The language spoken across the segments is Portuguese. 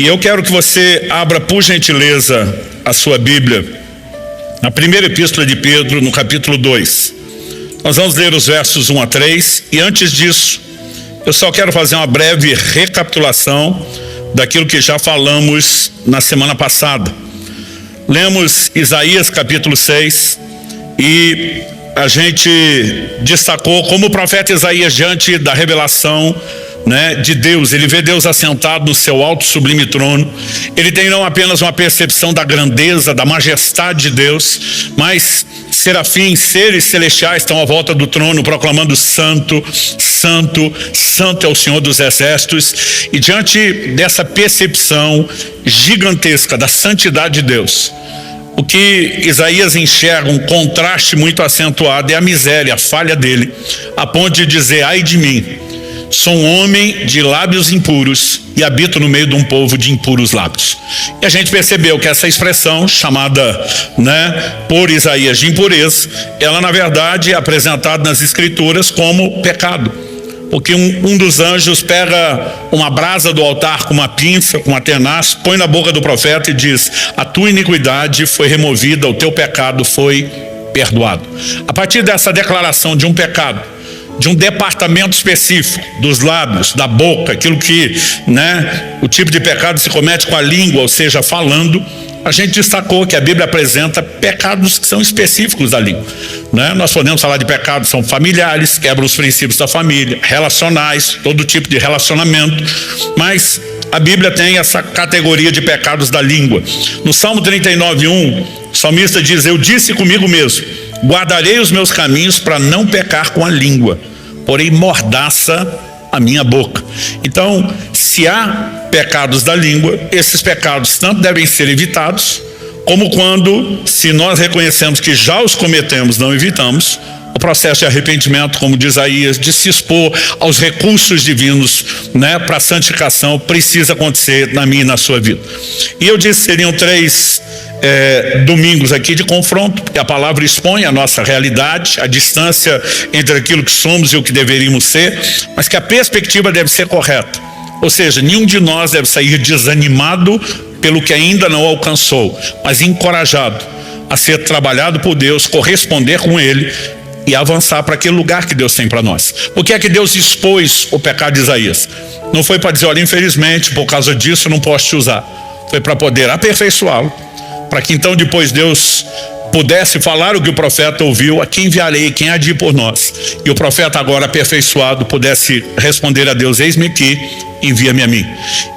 E eu quero que você abra, por gentileza, a sua Bíblia, na primeira epístola de Pedro, no capítulo 2. Nós vamos ler os versos 1 a 3, e antes disso, eu só quero fazer uma breve recapitulação daquilo que já falamos na semana passada. Lemos Isaías capítulo 6, e a gente destacou como o profeta Isaías, diante da revelação de Deus, ele vê Deus assentado no seu alto sublime trono. Ele tem não apenas uma percepção da grandeza, da majestade de Deus, mas serafins, seres celestiais estão à volta do trono proclamando: Santo, Santo, Santo é o Senhor dos Exércitos. E diante dessa percepção gigantesca da santidade de Deus, o que Isaías enxerga, um contraste muito acentuado, é a miséria, a falha dele, a ponto de dizer: ai de mim, sou um homem de lábios impuros e habito no meio de um povo de impuros lábios. E a gente percebeu que essa expressão, chamada por Isaías de impureza, ela na verdade é apresentada nas escrituras como pecado. Porque um dos anjos pega uma brasa do altar com uma pinça, com uma tenaz, põe na boca do profeta e diz: a tua iniquidade foi removida, o teu pecado foi perdoado. A partir dessa declaração de um pecado, de um departamento específico dos lábios, da boca, aquilo que o tipo de pecado se comete com a língua, ou seja, falando, a gente destacou que a Bíblia apresenta pecados que são específicos da língua. Nós podemos falar de pecados que são familiares, quebram os princípios da família, relacionais, todo tipo de relacionamento, mas a Bíblia tem essa categoria de pecados da língua. No Salmo 39:1, o salmista diz: eu disse comigo mesmo, guardarei os meus caminhos para não pecar com a língua, porém mordaça a minha boca. Então, se há pecados da língua, esses pecados tanto devem ser evitados, como quando, se nós reconhecemos que já os cometemos, não evitamos, o processo de arrependimento, como diz Isaías, de se expor aos recursos divinos para a santificação, precisa acontecer na minha e na sua vida. E eu disse que seriam 3 domingos aqui de confronto, porque a palavra expõe a nossa realidade, a distância entre aquilo que somos e o que deveríamos ser, mas que a perspectiva deve ser correta. Ou seja, nenhum de nós deve sair desanimado pelo que ainda não alcançou, mas encorajado a ser trabalhado por Deus, corresponder com Ele e avançar para aquele lugar que Deus tem para nós. Por que é que Deus expôs o pecado de Isaías? Não foi para dizer: olha, infelizmente, por causa disso eu não posso te usar. Foi para poder aperfeiçoá-lo, para que então depois Deus pudesse falar o que o profeta ouviu: a quem enviarei, quem há de ir por nós? E o profeta, agora aperfeiçoado, pudesse responder a Deus: eis-me aqui, envia-me a mim.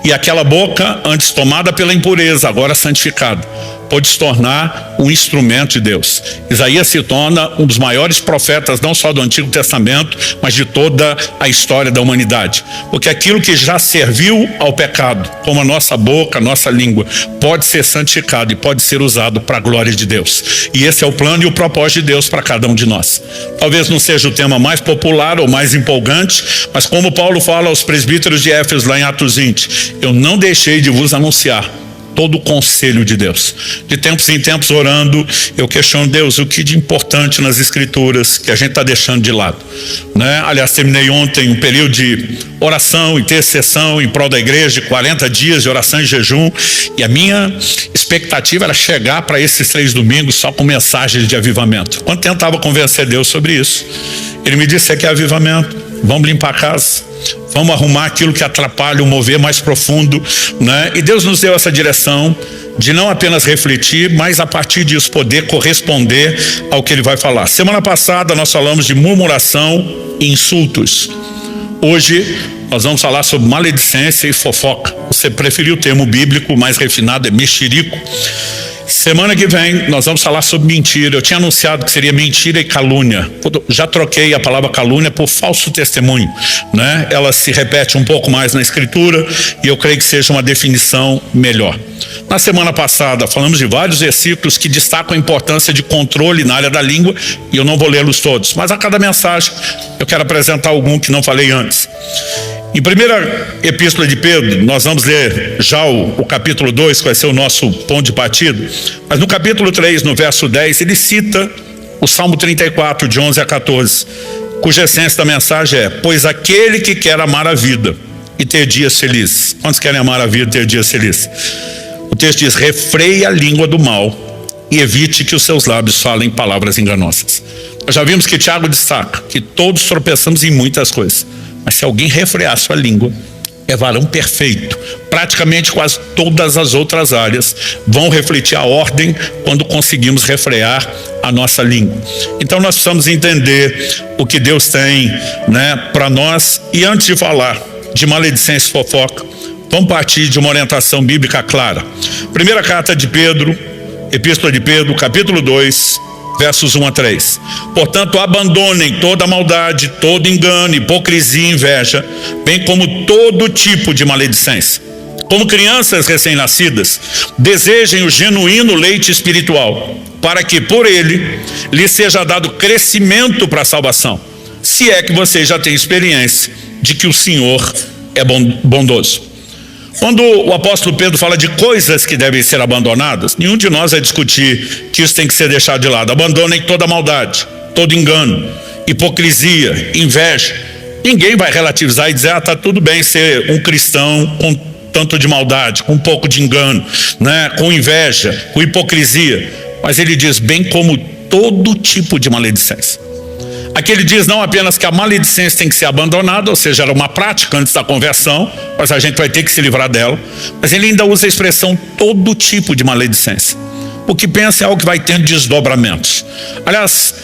E aquela boca, antes tomada pela impureza, agora santificada, pode se tornar um instrumento de Deus. Isaías se torna um dos maiores profetas, não só do Antigo Testamento, mas de toda a história da humanidade. Porque aquilo que já serviu ao pecado, como a nossa boca, a nossa língua, pode ser santificado e pode ser usado para a glória de Deus. E esse é o plano e o propósito de Deus para cada um de nós. Talvez não seja o tema mais popular ou mais empolgante, mas como Paulo fala aos presbíteros de Éfeso, lá em Atos 20, eu não deixei de vos anunciar todo o conselho de Deus. De tempos em tempos, orando, eu questiono: Deus, o que de importante nas escrituras que a gente está deixando de lado? Aliás, terminei ontem um período de oração, intercessão em prol da igreja, de 40 dias de oração e jejum, e a minha expectativa era chegar para esses 3 domingos só com mensagens de avivamento. Quando tentava convencer Deus sobre isso, Ele me disse: que é avivamento, vamos limpar a casa, vamos arrumar aquilo que atrapalha o mover mais profundo, E Deus nos deu essa direção de não apenas refletir, mas a partir disso poder corresponder ao que Ele vai falar. Semana passada nós falamos de murmuração e insultos. Hoje nós vamos falar sobre maledicência e fofoca. Você preferiu o termo bíblico mais refinado, é mexerico. Semana que vem nós vamos falar sobre mentira. Eu tinha anunciado que seria mentira e calúnia. Já troquei a palavra calúnia por falso testemunho, Ela se repete um pouco mais na escritura e eu creio que seja uma definição melhor. Na semana passada falamos de vários versículos que destacam a importância de controle na área da língua, e eu não vou lê-los todos, mas a cada mensagem eu quero apresentar algum que não falei antes. Em primeira epístola de Pedro, nós vamos ler já o capítulo 2, que vai ser o nosso ponto de partida, mas no capítulo 3, no verso 10, ele cita o Salmo 34, de 11 a 14, cuja essência da mensagem é: pois aquele que quer amar a vida e ter dias felizes. Quantos querem amar a vida e ter dias felizes? O texto diz: refreie a língua do mal e evite que os seus lábios falem palavras enganosas. Nós já vimos que Tiago destaca que todos tropeçamos em muitas coisas, mas se alguém refrear sua língua, é varão perfeito. Praticamente quase todas as outras áreas vão refletir a ordem quando conseguimos refrear a nossa língua. Então nós precisamos entender o que Deus tem, para nós. E antes de falar de maledicência e fofoca, vamos partir de uma orientação bíblica clara. Primeira carta de Pedro, Epístola de Pedro, capítulo 2, versos 1 a 3. Portanto, abandonem toda maldade, todo engano, hipocrisia e inveja, bem como todo tipo de maledicência. Como crianças recém-nascidas, desejem o genuíno leite espiritual, para que por ele lhes seja dado crescimento para a salvação, se é que vocês já têm experiência de que o Senhor é bondoso. Quando o apóstolo Pedro fala de coisas que devem ser abandonadas, nenhum de nós vai discutir que isso tem que ser deixado de lado. Abandonem toda maldade, todo engano, hipocrisia, inveja. Ninguém vai relativizar e dizer: está tudo bem ser um cristão com tanto de maldade, com um pouco de engano, com inveja, com hipocrisia. Mas ele diz: bem como todo tipo de maledicência. Aqui ele diz não apenas que a maledicência tem que ser abandonada, ou seja, era uma prática antes da conversão, mas a gente vai ter que se livrar dela, mas ele ainda usa a expressão todo tipo de maledicência, porque pensa em algo que vai tendo desdobramentos. Aliás,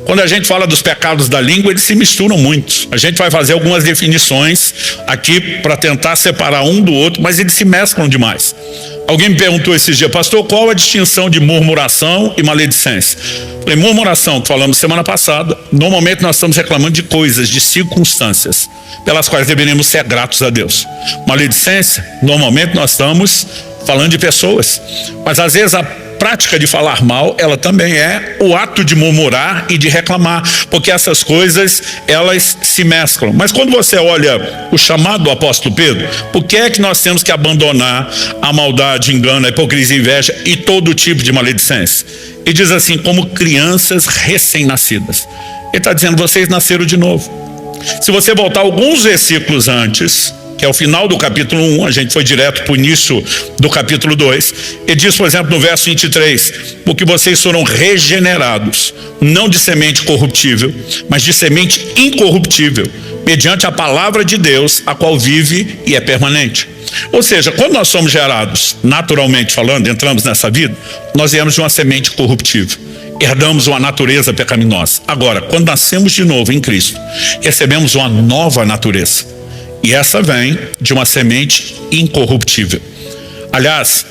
quando a gente fala dos pecados da língua, eles se misturam muito. A gente vai fazer algumas definições aqui para tentar separar um do outro, mas eles se mesclam demais. Alguém me perguntou esses dias: pastor, qual a distinção de murmuração e maledicência? Falei: murmuração, que falamos semana passada, normalmente nós estamos reclamando de coisas, de circunstâncias, pelas quais deveríamos ser gratos a Deus. Maledicência, normalmente nós estamos falando de pessoas, mas às vezes a prática de falar mal, ela também é o ato de murmurar e de reclamar, porque essas coisas, elas se mesclam. Mas quando você olha o chamado do apóstolo Pedro, por que é que nós temos que abandonar a maldade, engano, a hipocrisia, a inveja e todo tipo de maledicência? Ele diz assim: como crianças recém-nascidas. Ele está dizendo: vocês nasceram de novo. Se você voltar alguns versículos antes, que é o final do capítulo 1, a gente foi direto para o início do capítulo 2, ele diz, por exemplo, no verso 23, porque vocês foram regenerados, não de semente corruptível, mas de semente incorruptível, mediante a palavra de Deus, a qual vive e é permanente. Ou seja, quando nós somos gerados, naturalmente falando, entramos nessa vida, nós viemos de uma semente corruptível, herdamos uma natureza pecaminosa. Agora, quando nascemos de novo em Cristo, recebemos uma nova natureza. E essa vem de uma semente incorruptível. Aliás,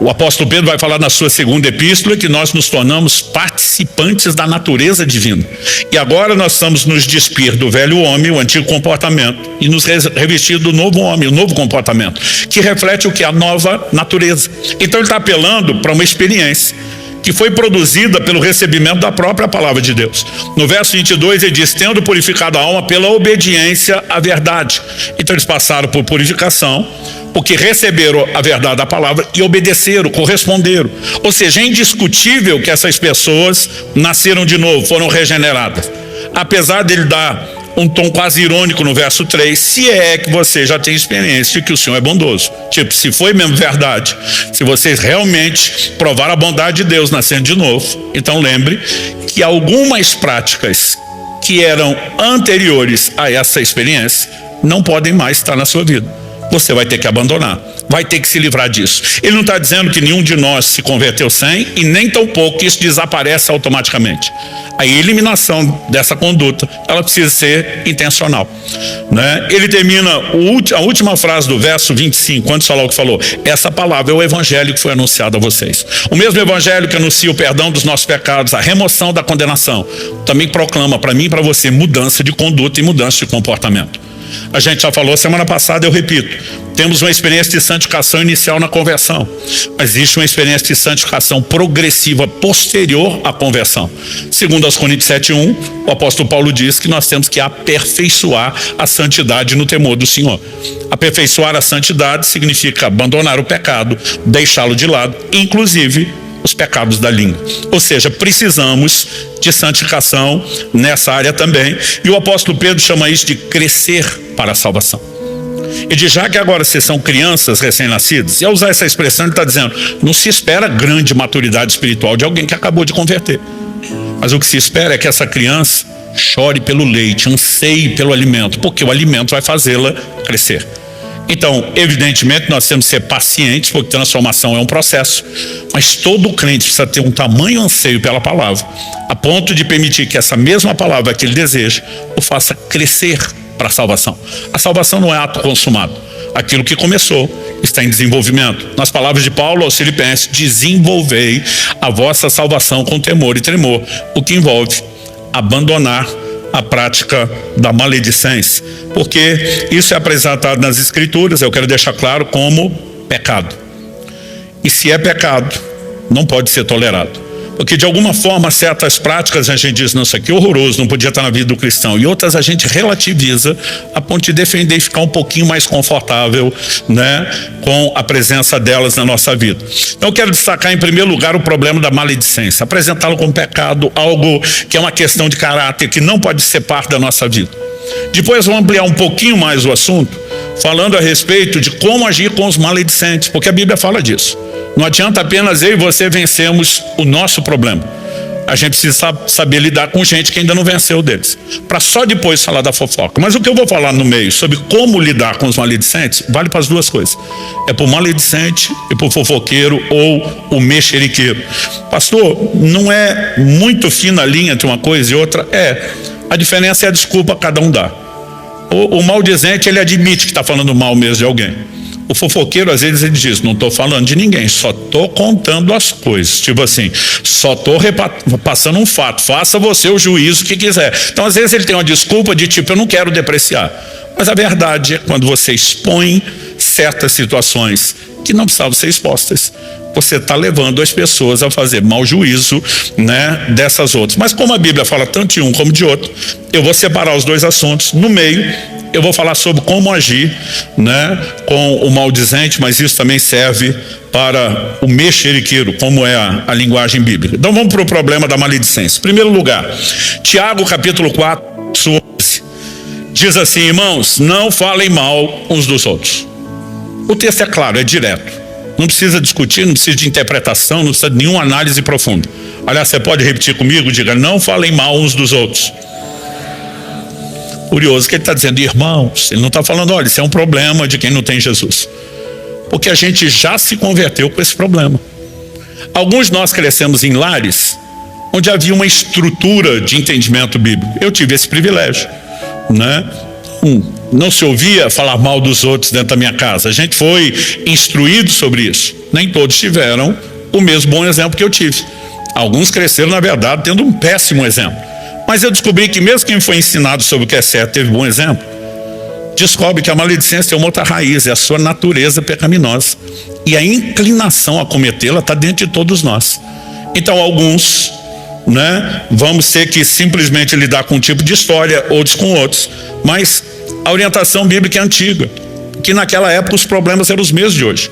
o apóstolo Pedro vai falar na sua segunda epístola que nós nos tornamos participantes da natureza divina. E agora nós estamos nos despir do velho homem, o antigo comportamento, e nos revestir do novo homem, o novo comportamento, que reflete o que? A nova natureza. Então ele está apelando para uma experiência que foi produzida pelo recebimento da própria palavra de Deus. No verso 22 ele diz: tendo purificado a alma pela obediência à verdade. Então eles passaram por purificação, porque receberam a verdade da palavra e obedeceram, corresponderam. Ou seja, é indiscutível que essas pessoas nasceram de novo, foram regeneradas. Apesar dele dar um tom quase irônico no verso 3, se é que você já tem experiência de que o Senhor é bondoso. Tipo, se foi mesmo verdade, se vocês realmente provaram a bondade de Deus nascendo de novo, então lembre que algumas práticas que eram anteriores a essa experiência não podem mais estar na sua vida. Você vai ter que abandonar, vai ter que se livrar disso. Ele não está dizendo que nenhum de nós se converteu sem, e nem tampouco que isso desaparece automaticamente. A eliminação dessa conduta, ela precisa ser intencional, Ele termina a última frase do verso 25, antes de falar o que falou: essa palavra é o evangelho que foi anunciado a vocês. O mesmo evangelho que anuncia o perdão dos nossos pecados, a remoção da condenação, também proclama para mim e para você mudança de conduta e mudança de comportamento. A gente já falou semana passada, eu repito, temos uma experiência de santificação inicial na conversão, mas existe uma experiência de santificação progressiva posterior à conversão. Segundo aos Coríntios 7:1, o apóstolo Paulo diz que nós temos que aperfeiçoar a santidade no temor do Senhor. Aperfeiçoar a santidade significa abandonar o pecado, deixá-lo de lado, inclusive os pecados da língua. Ou seja, precisamos de santificação nessa área também. E o apóstolo Pedro chama isso de crescer para a salvação. Ele diz, já que agora vocês são crianças recém-nascidas, e ao usar essa expressão ele está dizendo, não se espera grande maturidade espiritual de alguém que acabou de converter. Mas o que se espera é que essa criança chore pelo leite, anseie pelo alimento, porque o alimento vai fazê-la crescer. Então, evidentemente, nós temos que ser pacientes, porque transformação é um processo, mas todo crente precisa ter um tamanho anseio pela palavra, a ponto de permitir que essa mesma palavra que ele deseja o faça crescer para a salvação. A salvação não é ato consumado. Aquilo que começou está em desenvolvimento. Nas palavras de Paulo aos Filipenses, desenvolvei a vossa salvação com temor e tremor, o que envolve abandonar a prática da maledicência, porque isso é apresentado nas Escrituras, eu quero deixar claro, como pecado. E se é pecado, não pode ser tolerado. Porque de alguma forma certas práticas a gente diz, não, isso aqui é horroroso, não podia estar na vida do cristão. E outras a gente relativiza a ponto de defender e ficar um pouquinho mais confortável, né, com a presença delas na nossa vida. Então eu quero destacar em primeiro lugar o problema da maledicência. Apresentá-lo como pecado, algo que é uma questão de caráter, que não pode ser parte da nossa vida. Depois vamos ampliar um pouquinho mais o assunto, falando a respeito de como agir com os maledicentes, porque a Bíblia fala disso. Não adianta apenas eu e você vencermos o nosso problema. A gente precisa saber lidar com gente que ainda não venceu deles, para só depois falar da fofoca. Mas o que eu vou falar no meio sobre como lidar com os maledicentes vale para as duas coisas. É para o maledicente e para o fofoqueiro ou o mexeriqueiro. Pastor, não é muito fina a linha entre uma coisa e outra? É. A diferença é a desculpa que cada um dá. O maldizente, ele admite que está falando mal mesmo de alguém. O fofoqueiro, às vezes, ele diz, não estou falando de ninguém, só estou contando as coisas. Tipo assim, só estou passando um fato, faça você o juízo que quiser. Então, às vezes, ele tem uma desculpa de tipo, eu não quero depreciar. Mas a verdade é quando você expõe certas situações que não precisavam ser expostas, você está levando as pessoas a fazer mau juízo, né, dessas outras. Mas como a Bíblia fala tanto de um como de outro, eu vou separar os dois assuntos. No meio, eu vou falar sobre como agir, né, com o maldizente, mas isso também serve para o mexeriqueiro, como é a linguagem bíblica. Então vamos para o problema da maledicência. Em primeiro lugar, Tiago capítulo 4, 11, diz assim, irmãos, não falem mal uns dos outros. O texto é claro, é direto. Não precisa discutir, não precisa de interpretação, não precisa de nenhuma análise profunda. Aliás, você pode repetir comigo, diga, não falem mal uns dos outros. Curioso que ele está dizendo, irmãos, ele não está falando, olha, isso é um problema de quem não tem Jesus. Porque a gente já se converteu com esse problema. Alguns de nós crescemos em lares onde havia uma estrutura de entendimento bíblico. Eu tive esse privilégio, né? Não se ouvia falar mal dos outros dentro da minha casa. A gente foi instruído sobre isso. Nem todos tiveram o mesmo bom exemplo que eu tive. Alguns cresceram, na verdade, tendo um péssimo exemplo. Mas eu descobri que mesmo quem foi ensinado sobre o que é certo teve bom exemplo, descobre que a maledicência tem uma outra raiz, é a sua natureza pecaminosa. E a inclinação a cometê-la está dentro de todos nós. Então alguns, né, vamos ter que simplesmente lidar com um tipo de história, outros com outros. Mas a orientação bíblica é antiga, que naquela época os problemas eram os mesmos de hoje.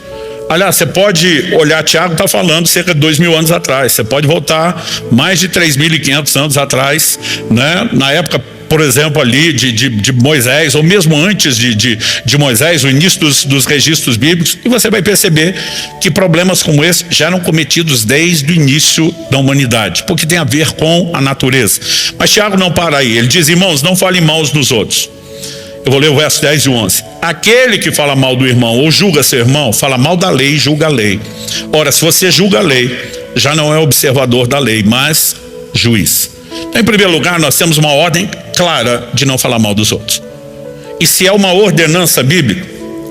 Aliás, você pode olhar, Tiago está falando cerca de 2000 anos atrás, você pode voltar mais de 3.500 anos atrás, né? Na época, por exemplo, ali de Moisés, ou mesmo antes de Moisés, o início dos registros bíblicos, e você vai perceber que problemas como esse já eram cometidos desde o início da humanidade, porque tem a ver com a natureza. Mas Tiago não para aí, ele diz, irmãos, não falem mal uns dos outros. Eu vou ler o verso 10 e 11. Aquele que fala mal do irmão ou julga seu irmão, fala mal da lei e julga a lei. Ora, se você julga a lei, já não é observador da lei, mas juiz. Então, em primeiro lugar, nós temos uma ordem clara de não falar mal dos outros. E se é uma ordenança bíblica,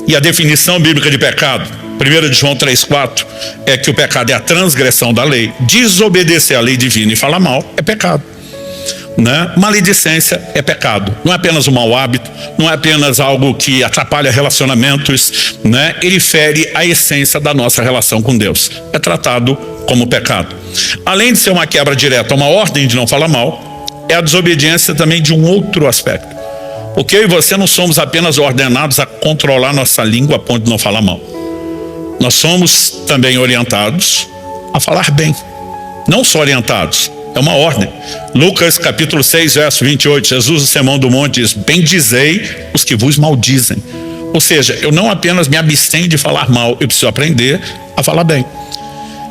e a definição bíblica de pecado, 1 de João 3,4, é que o pecado é a transgressão da lei. Desobedecer à lei divina e falar mal é pecado. Né? Maledicência é pecado, não é apenas um mau hábito, não é apenas algo que atrapalha relacionamentos, né? Ele fere a essência da nossa relação com Deus, é tratado como pecado. Além de ser uma quebra direta, uma ordem de não falar mal, é a desobediência também de um outro aspecto, porque eu e você não somos apenas ordenados a controlar nossa língua a ponto de não falar mal, nós somos também orientados a falar bem, não só orientados, é uma ordem. Lucas capítulo 6, verso 28, Jesus no Sermão do Monte diz, bendizei os que vos maldizem, Ou seja, eu não apenas me abstenho de falar mal, eu preciso aprender a falar bem.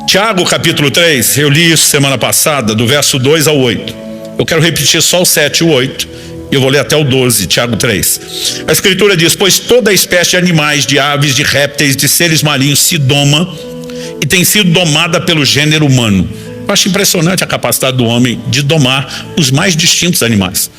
Tiago capítulo 3, eu li isso semana passada, do verso 2 ao 8. Eu quero repetir só o 7 e o 8. Eu vou ler até o 12, Tiago 3. A escritura diz: pois toda espécie de animais, de aves, de répteis, de seres marinhos se doma e tem sido domada pelo gênero humano. Eu acho impressionante a capacidade do homem de domar os mais distintos animais.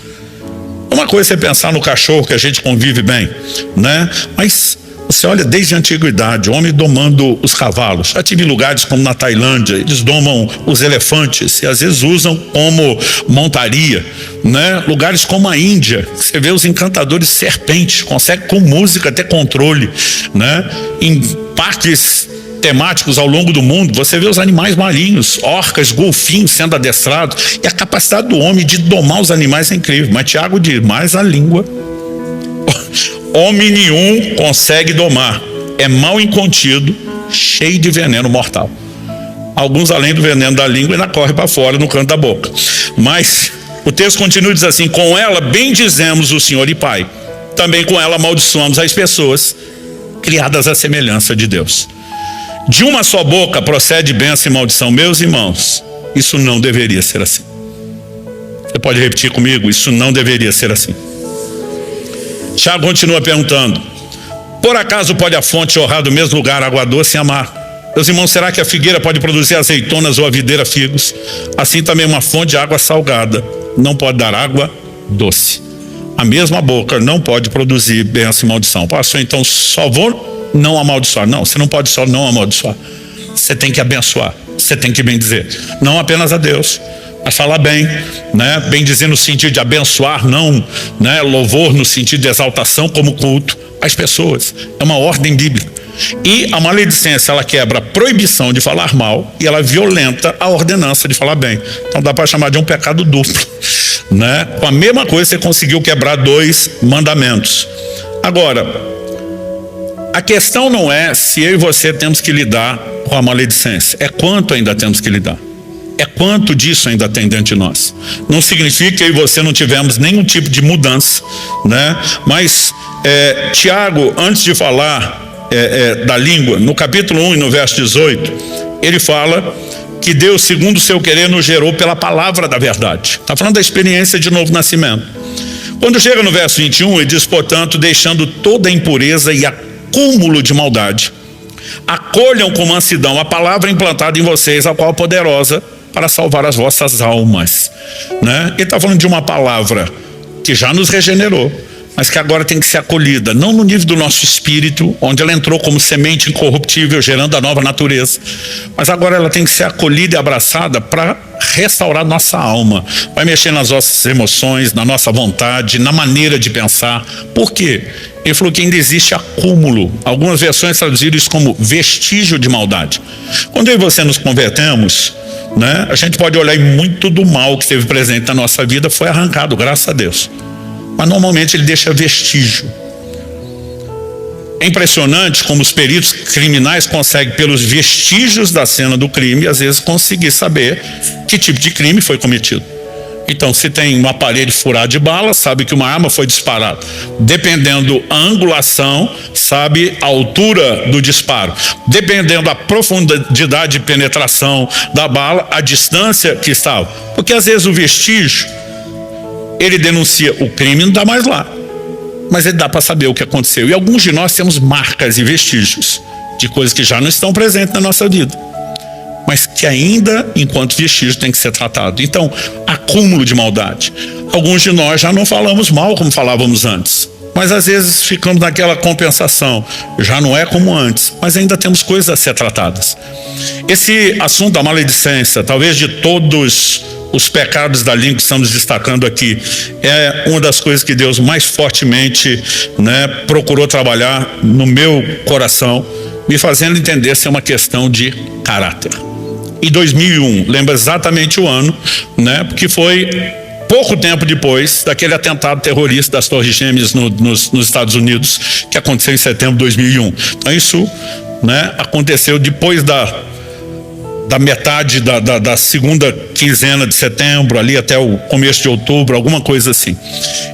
Uma coisa é você pensar no cachorro, que a gente convive bem, né? Mas você olha desde a antiguidade, o homem domando os cavalos. Já tive lugares como na Tailândia, eles domam os elefantes e às vezes usam como montaria, né? Lugares como a Índia, você vê os encantadores serpentes, consegue com música ter controle, né? Em parques temáticos ao longo do mundo, você vê os animais marinhos, orcas, golfinhos sendo adestrados, e a capacidade do homem de domar os animais é incrível. Mas Tiago diz: mais a língua, homem nenhum consegue domar, é mal incontido, cheio de veneno mortal. Alguns, além do veneno da língua, ainda correm para fora no canto da boca. Mas o texto continua e diz assim: com ela bendizemos o Senhor e Pai, também com ela amaldiçoamos as pessoas criadas à semelhança de Deus. De uma só boca procede bênção e maldição. Meus irmãos, isso não deveria ser assim. Você pode repetir comigo? Isso não deveria ser assim. Tiago continua perguntando: por acaso pode a fonte jorrar do mesmo lugar água doce e amarga? Meus irmãos, será que a figueira pode produzir azeitonas ou a videira figos? Assim também uma fonte de água salgada não pode dar água doce. A mesma boca não pode produzir bênção e maldição. Pastor, então só vou não amaldiçoar? Não, você não pode só não amaldiçoar. Você tem que abençoar, você tem que bendizer. Não apenas a Deus, mas falar bem, né? Bendizer no sentido de abençoar, não, né? Louvor no sentido de exaltação como culto às pessoas. É uma ordem bíblica. E a maledicência, ela quebra a proibição de falar mal e ela violenta a ordenança de falar bem. Então dá para chamar de um pecado duplo, né? Com a mesma coisa você conseguiu quebrar 2 mandamentos. Agora, a questão não é se eu e você temos que lidar com a maledicência, é quanto ainda temos que lidar. É quanto disso ainda tem dentro de nós. Não significa que eu e você não tivemos nenhum tipo de mudança, né? Mas Tiago, antes de falar da língua, no capítulo 1 e no verso 18, ele fala que Deus, segundo o seu querer, nos gerou pela palavra da verdade. Está falando da experiência de novo nascimento. Quando chega no verso 21, ele diz: portanto, deixando toda a impureza e acúmulo de maldade, acolham com mansidão a palavra implantada em vocês, a qual é poderosa para salvar as vossas almas, né? Ele está falando de uma palavra que já nos regenerou, mas que agora tem que ser acolhida, não no nível do nosso espírito, onde ela entrou como semente incorruptível, gerando a nova natureza, mas agora ela tem que ser acolhida e abraçada para restaurar nossa alma, vai mexer nas nossas emoções, na nossa vontade, na maneira de pensar. Por quê? Ele falou que ainda existe acúmulo. Algumas versões traduziram isso como vestígio de maldade. Quando eu e você nos convertemos, né, a gente pode olhar e muito do mal que esteve presente na nossa vida foi arrancado, graças a Deus. Mas normalmente ele deixa vestígio. É impressionante como os peritos criminais conseguem, pelos vestígios da cena do crime, às vezes conseguir saber que tipo de crime foi cometido. Então, se tem uma parede furada de bala, sabe que uma arma foi disparada. Dependendo a angulação, sabe a altura do disparo. Dependendo da profundidade de penetração da bala, a distância que estava. Porque às vezes o vestígio, ele denuncia o crime, não está mais lá, mas ele dá para saber o que aconteceu. E alguns de nós temos marcas e vestígios de coisas que já não estão presentes na nossa vida, mas que ainda, enquanto vestígio, tem que ser tratado. Então, acúmulo de maldade. Alguns de nós já não falamos mal como falávamos antes, mas às vezes ficamos naquela compensação. Já não é como antes, mas ainda temos coisas a ser tratadas. Esse assunto da maledicência, talvez de todos os pecados da língua que estamos destacando aqui, é uma das coisas que Deus mais fortemente, né, procurou trabalhar no meu coração, me fazendo entender se é uma questão de caráter. Em 2001, lembra exatamente o ano, né, porque foi pouco tempo depois daquele atentado terrorista das Torres Gêmeas nos Estados Unidos, que aconteceu em setembro de 2001. Então isso, né, aconteceu depois da metade da segunda quinzena de setembro, ali até o começo de outubro, alguma coisa assim.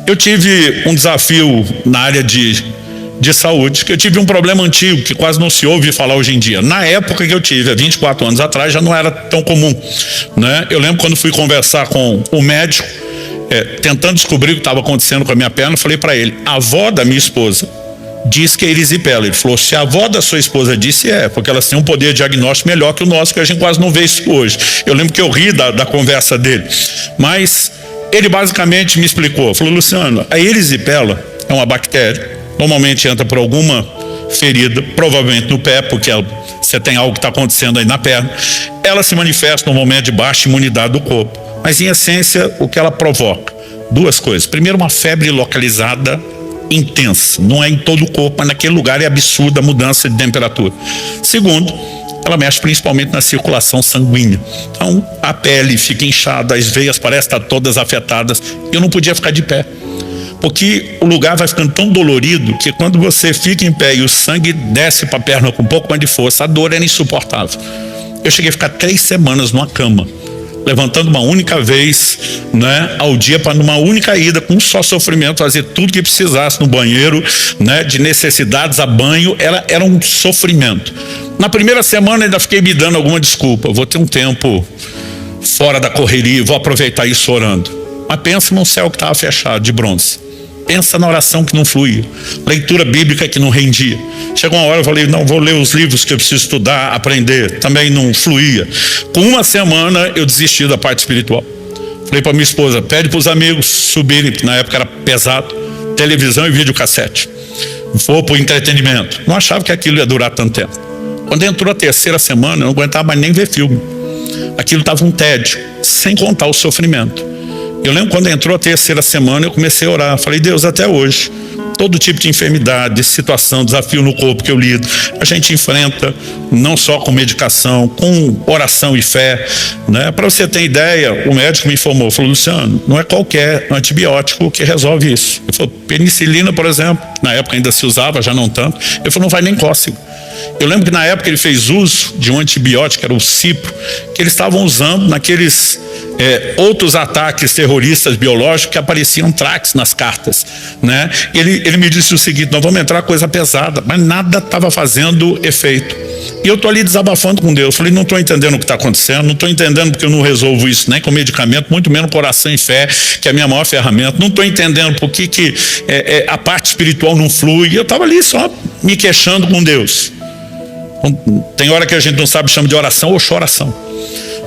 Eu tive um desafio na área de de saúde, que eu tive um problema antigo, que quase não se ouve falar hoje em dia. Na época que eu tive, há 24 anos atrás, já não era tão comum, né? Eu lembro quando fui conversar com o médico, tentando descobrir o que estava acontecendo com a minha perna, eu falei para ele, a avó da minha esposa diz que é erisipela. Ele falou, se a avó da sua esposa disse, porque elas têm um poder diagnóstico melhor que o nosso, que a gente quase não vê isso hoje. Eu lembro que eu ri da conversa dele, mas ele basicamente me explicou, falou, Luciano, a erisipela é uma bactéria, normalmente entra por alguma ferida, provavelmente no pé, porque você tem algo que está acontecendo aí na perna. Ela se manifesta no momento de baixa imunidade do corpo. Mas, em essência, o que ela provoca? Duas coisas. Primeiro, uma febre localizada intensa. Não é em todo o corpo, mas naquele lugar é absurda a mudança de temperatura. Segundo, ela mexe principalmente na circulação sanguínea. Então, a pele fica inchada, as veias parecem estar todas afetadas. Eu não podia ficar de pé, porque o lugar vai ficando tão dolorido que quando você fica em pé e o sangue desce para a perna com um pouco mais de força, a dor era insuportável. Eu cheguei a ficar 3 semanas numa cama, levantando uma única vez, né, ao dia, para numa única ida, com só sofrimento, fazer tudo que precisasse no banheiro, né, de necessidades a banho, era um sofrimento. Na primeira semana ainda fiquei me dando alguma desculpa, vou ter um tempo fora da correria, vou aproveitar isso orando. Mas pensa num céu que estava fechado, de bronze. Pensa na oração que não fluía, leitura bíblica que não rendia. Chegou uma hora eu falei, não, vou ler os livros que eu preciso estudar, aprender. Também não fluía. Com uma semana eu desisti da parte espiritual. Falei para minha esposa, pede para os amigos subirem, na época era pesado, televisão e videocassete. Vou para o entretenimento. Não achava que aquilo ia durar tanto tempo. Quando entrou a 3ª semana, eu não aguentava mais nem ver filme. Aquilo estava um tédio, sem contar o sofrimento. Eu lembro quando entrou a 3ª semana, eu comecei a orar. Falei, Deus, até hoje, todo tipo de enfermidade, situação, desafio no corpo que eu lido, a gente enfrenta não só com medicação, com oração e fé, né? Para você ter ideia, o médico me informou, falou, Luciano, não é qualquer antibiótico que resolve isso. Ele falou, penicilina, por exemplo, na época ainda se usava, já não tanto. Ele falou, não vai nem cócego. Eu lembro que na época ele fez uso de um antibiótico, era o cipro, que eles estavam usando naqueles outros ataques terroristas biológicos que apareciam traques nas cartas, né? Ele me disse o seguinte, nós vamos entrar coisa pesada, mas nada estava fazendo efeito. E eu estou ali desabafando com Deus, falei, não estou entendendo o que está acontecendo, não estou entendendo porque eu não resolvo isso nem com medicamento, muito menos coração e fé, que é a minha maior ferramenta, não estou entendendo por que a parte espiritual não flui. Eu estava ali só me queixando com Deus. Tem hora que a gente não sabe, chama de oração ou choração,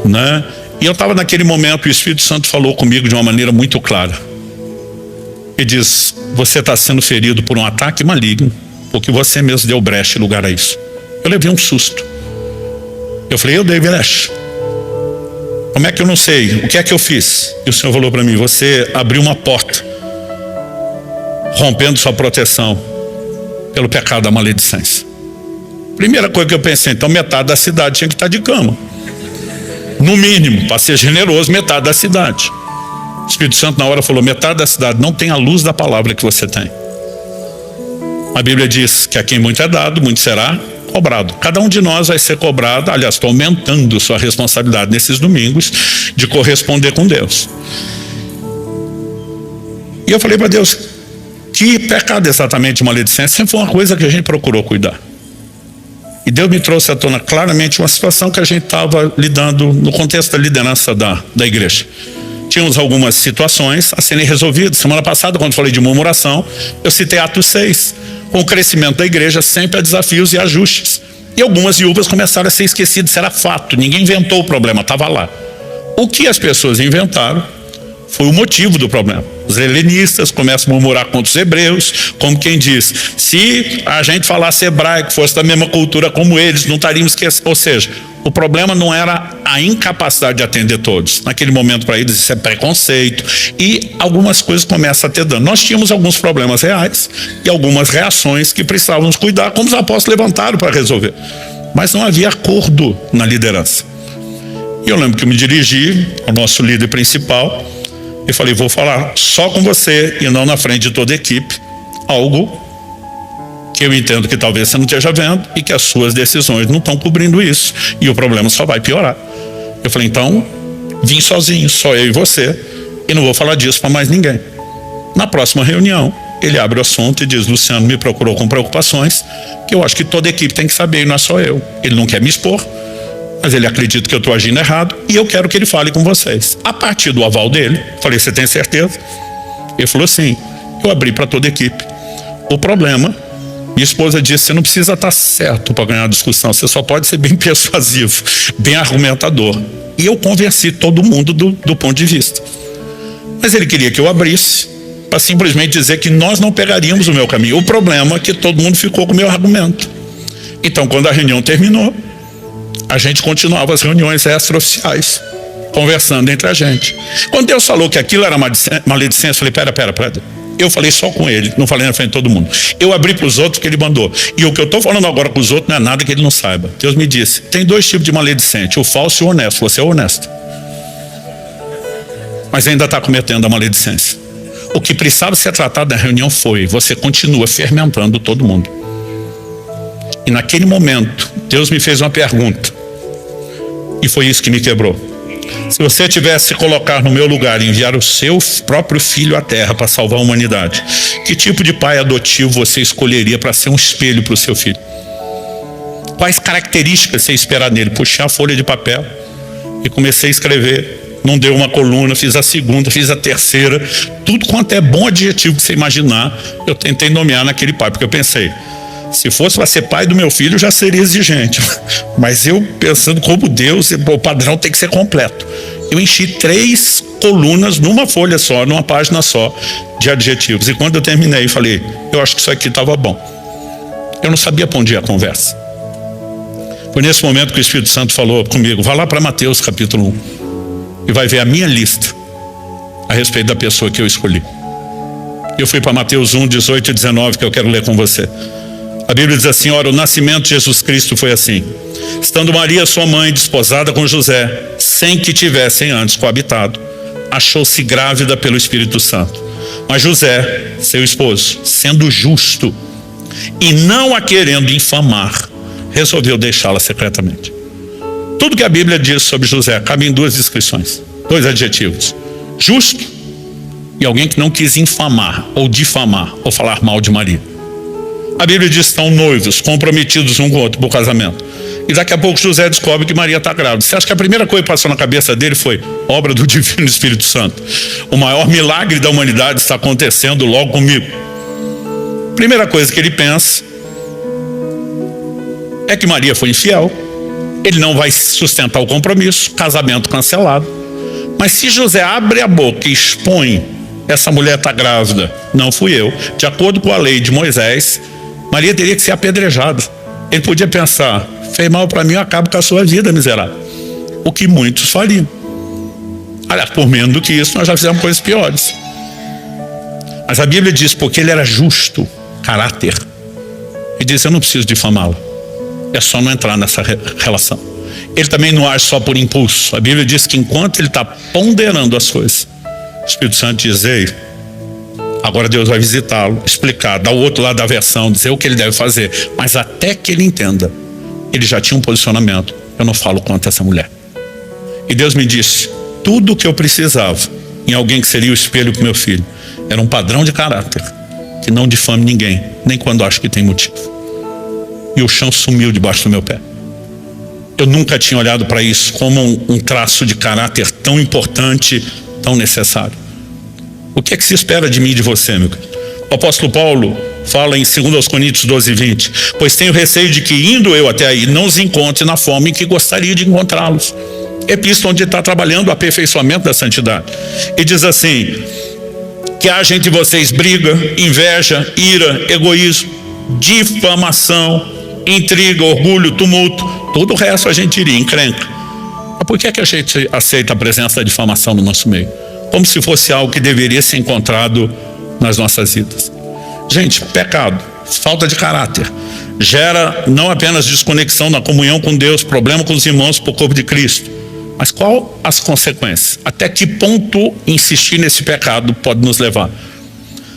né? E eu estava naquele momento, o Espírito Santo falou comigo de uma maneira muito clara. Ele diz, você está sendo ferido por um ataque maligno, porque você mesmo deu brecha e lugar a isso. Eu levei um susto. Eu falei, eu dei brecha. Como é que eu não sei? O que é que eu fiz? E o Senhor falou para mim, você abriu uma porta, rompendo sua proteção pelo pecado da maledicência. Primeira coisa que eu pensei, então metade da cidade tinha que estar de cama. No mínimo, para ser generoso, metade da cidade. O Espírito Santo na hora falou, metade da cidade não tem a luz da palavra que você tem. A Bíblia diz que a quem muito é dado, muito será cobrado. Cada um de nós vai ser cobrado, aliás, estou aumentando sua responsabilidade nesses domingos, de corresponder com Deus. E eu falei para Deus, que pecado exatamente de maledicência? Sempre foi uma coisa que a gente procurou cuidar. E Deus me trouxe à tona claramente uma situação que a gente estava lidando no contexto da liderança da igreja. Tínhamos algumas situações a serem resolvidas. Semana passada, quando falei de murmuração, eu citei Atos 6. Com o crescimento da igreja, sempre há desafios e ajustes. E algumas viúvas começaram a ser esquecidas, isso era fato. Ninguém inventou o problema, estava lá. O que as pessoas inventaram foi o motivo do problema. Os helenistas começam a murmurar contra os hebreus, como quem diz, se a gente falasse hebraico, fosse da mesma cultura como eles, não estaríamos esquecendo. Ou seja, o problema não era a incapacidade de atender todos. Naquele momento para eles isso é preconceito e algumas coisas começam a ter dano. Nós tínhamos alguns problemas reais e algumas reações que precisávamos cuidar, como os apóstolos levantaram para resolver. Mas não havia acordo na liderança. E eu lembro que eu me dirigi ao nosso líder principal e falei, vou falar só com você e não na frente de toda a equipe, algo que eu entendo que talvez você não esteja vendo e que as suas decisões não estão cobrindo isso e o problema só vai piorar. Eu falei, então, vim sozinho, só eu e você, e não vou falar disso para mais ninguém. Na próxima reunião, ele abre o assunto e diz: Luciano me procurou com preocupações que eu acho que toda a equipe tem que saber, e não é só eu. Ele não quer me expor, mas ele acredita que eu estou agindo errado e eu quero que ele fale com vocês. A partir do aval dele, falei: você tem certeza? Ele falou: sim. Eu abri para toda a equipe. O problema, minha esposa disse: você não precisa estar certo para ganhar a discussão, você só pode ser bem persuasivo, bem argumentador. E eu convenci todo mundo do ponto de vista. Mas ele queria que eu abrisse para simplesmente dizer que nós não pegaríamos o meu caminho. O problema é que todo mundo ficou com o meu argumento. Então, quando a reunião terminou, a gente continuava as reuniões extraoficiais, conversando entre a gente. Quando Deus falou que aquilo era maledicência, eu falei: pera. Eu falei só com ele, não falei na frente de todo mundo. Eu abri para os outros que ele mandou. E o que eu estou falando agora com os outros não é nada que ele não saiba. Deus me disse: tem 2 tipos de maledicente, o falso e o honesto. Você é honesto, mas ainda está cometendo a maledicência. O que precisava ser tratado na reunião foi: você continua fermentando todo mundo. E naquele momento, Deus me fez uma pergunta, e foi isso que me quebrou. Se você tivesse se colocar no meu lugar e enviar o seu próprio filho à terra para salvar a humanidade, que tipo de pai adotivo você escolheria para ser um espelho para o seu filho? Quais características você esperar nele? Puxei a folha de papel e comecei a escrever. Não deu uma coluna, fiz a segunda, fiz a terceira. Tudo quanto é bom adjetivo que você imaginar, eu tentei nomear naquele pai, porque eu pensei: se fosse para ser pai do meu filho, já seria exigente. Mas eu, pensando como Deus, o padrão tem que ser completo. Eu enchi 3 colunas numa folha só, numa página só, de adjetivos. E quando eu terminei, falei: eu acho que isso aqui estava bom. Eu não sabia para onde ia a conversa. Foi nesse momento que o Espírito Santo falou comigo: vá lá para Mateus capítulo 1 e vai ver a minha lista a respeito da pessoa que eu escolhi. Eu fui para Mateus 1, 18 e 19, que eu quero ler com você. A Bíblia diz assim: ora, o nascimento de Jesus Cristo foi assim: estando Maria, sua mãe, desposada com José, sem que tivessem antes coabitado, achou-se grávida pelo Espírito Santo. Mas José, seu esposo, sendo justo e não a querendo infamar, resolveu deixá-la secretamente. Tudo que a Bíblia diz sobre José cabe em 2 descrições, 2 adjetivos: justo e alguém que não quis infamar ou difamar ou falar mal de Maria. A Bíblia diz que estão noivos, comprometidos um com o outro por casamento. E daqui a pouco José descobre que Maria está grávida. Você acha que a primeira coisa que passou na cabeça dele foi: obra do Divino Espírito Santo? O maior milagre da humanidade está acontecendo logo comigo. Primeira coisa que ele pensa é que Maria foi infiel. Ele não vai sustentar o compromisso, casamento cancelado. Mas se José abre a boca e expõe: essa mulher está grávida, não fui eu, de acordo com a lei de Moisés, Maria teria que ser apedrejada. Ele podia pensar: fez mal para mim, eu acabo com a sua vida, miserável. O que muitos fariam. Aliás, por menos do que isso, nós já fizemos coisas piores. Mas a Bíblia diz: porque ele era justo, caráter. E diz: eu não preciso difamá-lo. É só não entrar nessa relação. Ele também não age só por impulso. A Bíblia diz que enquanto ele está ponderando as coisas, o Espírito Santo diz: ei, agora Deus vai visitá-lo, explicar, dar o outro lado da versão, dizer o que ele deve fazer. Mas até que ele entenda, ele já tinha um posicionamento: eu não falo contra essa mulher. E Deus me disse: tudo o que eu precisava em alguém que seria o espelho para o meu filho era um padrão de caráter que não difame ninguém, nem quando acho que tem motivo. E o chão sumiu debaixo do meu pé. Eu nunca tinha olhado para isso como um traço de caráter tão importante, tão necessário. O que é que se espera de mim e de você, meu querido? O apóstolo Paulo fala em 2 Coríntios 12, 20: pois tenho receio de que, indo eu até aí, não os encontre na forma em que gostaria de encontrá-los. Epístola onde está trabalhando o aperfeiçoamento da santidade. E diz assim: que haja entre vocês briga, inveja, ira, egoísmo, difamação, intriga, orgulho, tumulto. Todo o resto a gente iria, encrenca. Mas por que a gente aceita a presença da difamação no nosso meio? Como se fosse algo que deveria ser encontrado nas nossas vidas. Gente, pecado, falta de caráter, gera não apenas desconexão na comunhão com Deus, problema com os irmãos por corpo de Cristo. Mas qual as consequências? Até que ponto insistir nesse pecado pode nos levar?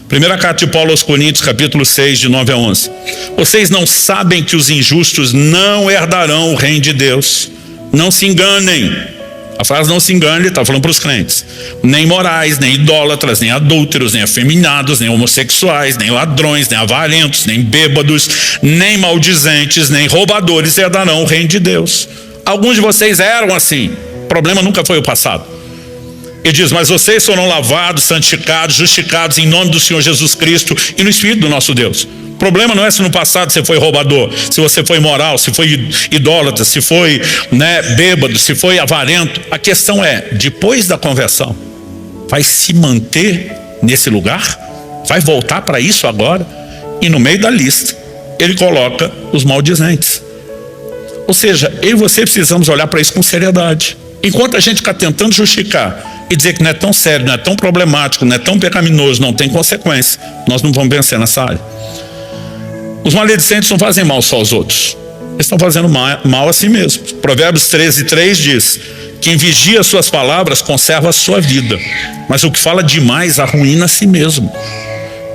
Primeira carta de Paulo aos Coríntios, capítulo 6, de 9 a 11. Vocês não sabem que os injustos não herdarão o reino de Deus? Não se enganem. A frase não se engane, ele está falando para os crentes. Nem morais, nem idólatras, nem adúlteros, nem afeminados, nem homossexuais, nem ladrões, nem avarentos, nem bêbados, nem maldizentes, nem roubadores herdarão o reino de Deus. Alguns de vocês eram assim. O problema nunca foi o passado. Ele diz, mas vocês foram lavados, santificados, justificados em nome do Senhor Jesus Cristo e no Espírito do nosso Deus. O problema não é se no passado você foi roubador, se você foi imoral, se foi idólatra, se foi bêbado, se foi avarento. A questão é, depois da conversão, vai se manter nesse lugar? Vai voltar para isso agora? E no meio da lista, ele coloca os maldizentes. Ou seja, eu e você precisamos olhar para isso com seriedade. Enquanto a gente fica tentando justificar e dizer que não é tão sério, não é tão problemático, não é tão pecaminoso, não tem consequência, nós não vamos vencer nessa área. Os maledicentes não fazem mal só aos outros, eles estão fazendo mal a si mesmos. Provérbios 13:3 diz, quem vigia suas palavras conserva a sua vida, mas o que fala demais arruína a si mesmo.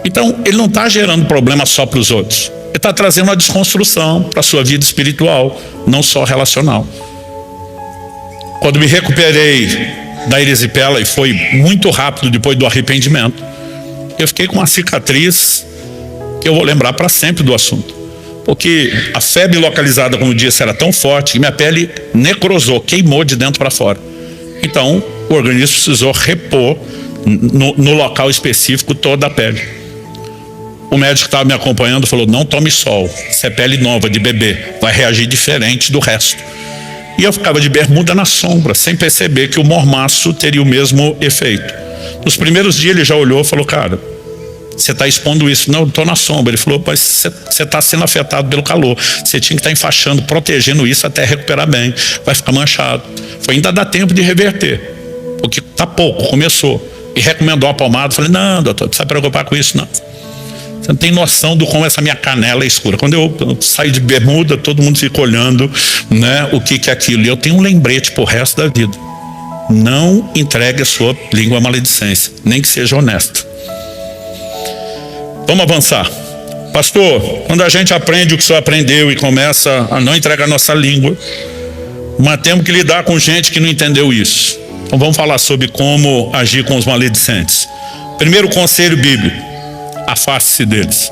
Então ele não está gerando problema só para os outros, ele está trazendo uma desconstrução para a sua vida espiritual, não só relacional. Quando me recuperei da erisipela, e foi muito rápido depois do arrependimento, eu fiquei com uma cicatriz que eu vou lembrar para sempre do assunto. Porque a febre localizada, como eu disse, era tão forte que minha pele necrosou, queimou de dentro para fora. Então, o organismo precisou repor no local específico toda a pele. O médico que estava me acompanhando falou, não tome sol, isso é pele nova de bebê, vai reagir diferente do resto. E eu ficava de bermuda na sombra, sem perceber que o mormaço teria o mesmo efeito. Nos primeiros dias ele já olhou e falou, cara, você está expondo isso. Não, eu estou na sombra. Ele falou, mas você está sendo afetado pelo calor. Você tinha que estar enfaixando, protegendo isso até recuperar bem. Vai ficar manchado. Ainda dá tempo de reverter, porque está pouco, começou. E recomendou a pomada. Falei, não, doutor, não precisa preocupar com isso, não. Você não tem noção do como essa minha canela é escura. Quando eu saio de bermuda, todo mundo fica olhando, o que é aquilo. E eu tenho um lembrete pro resto da vida. Não entregue a sua língua à maledicência, nem que seja honesta. Vamos avançar. Pastor, quando a gente aprende o que o senhor aprendeu e começa a não entregar a nossa língua, mas temos que lidar com gente que não entendeu isso. Então vamos falar sobre como agir com os maledicentes. Primeiro conselho bíblico, afaste-se deles.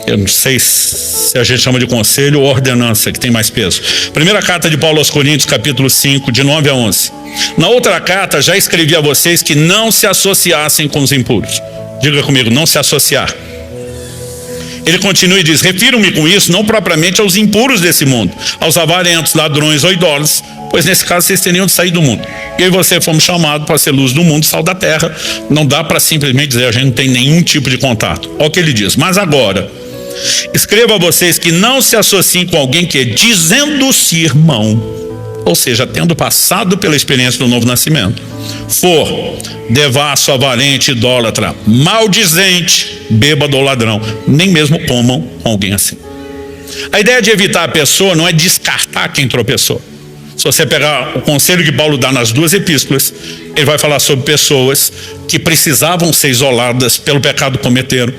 Eu não sei se a gente chama de conselho ou ordenança, que tem mais peso. Primeira carta de Paulo aos Coríntios, capítulo 5, de 9 a 11. Na outra carta já escrevi a vocês que não se associassem com os impuros. Diga comigo, não se associar. Ele continua e diz, refiro-me com isso não propriamente aos impuros desse mundo, aos avarentos, ladrões ou idólatras, pois nesse caso vocês teriam de sair do mundo. E eu e você fomos chamados para ser luz do mundo, sal da terra. Não dá para simplesmente dizer, a gente não tem nenhum tipo de contato. Olha o que ele diz, mas agora, escrevo a vocês que não se associem com alguém que, dizendo-se irmão, ou seja, tendo passado pela experiência do novo nascimento, for devasso, avarente, idólatra, maldizente, bêbado ou ladrão, nem mesmo comam com alguém assim. A ideia de evitar a pessoa não é descartar quem tropeçou. Se você pegar o conselho que Paulo dá nas duas epístolas, ele vai falar sobre pessoas que precisavam ser isoladas pelo pecado que cometeram,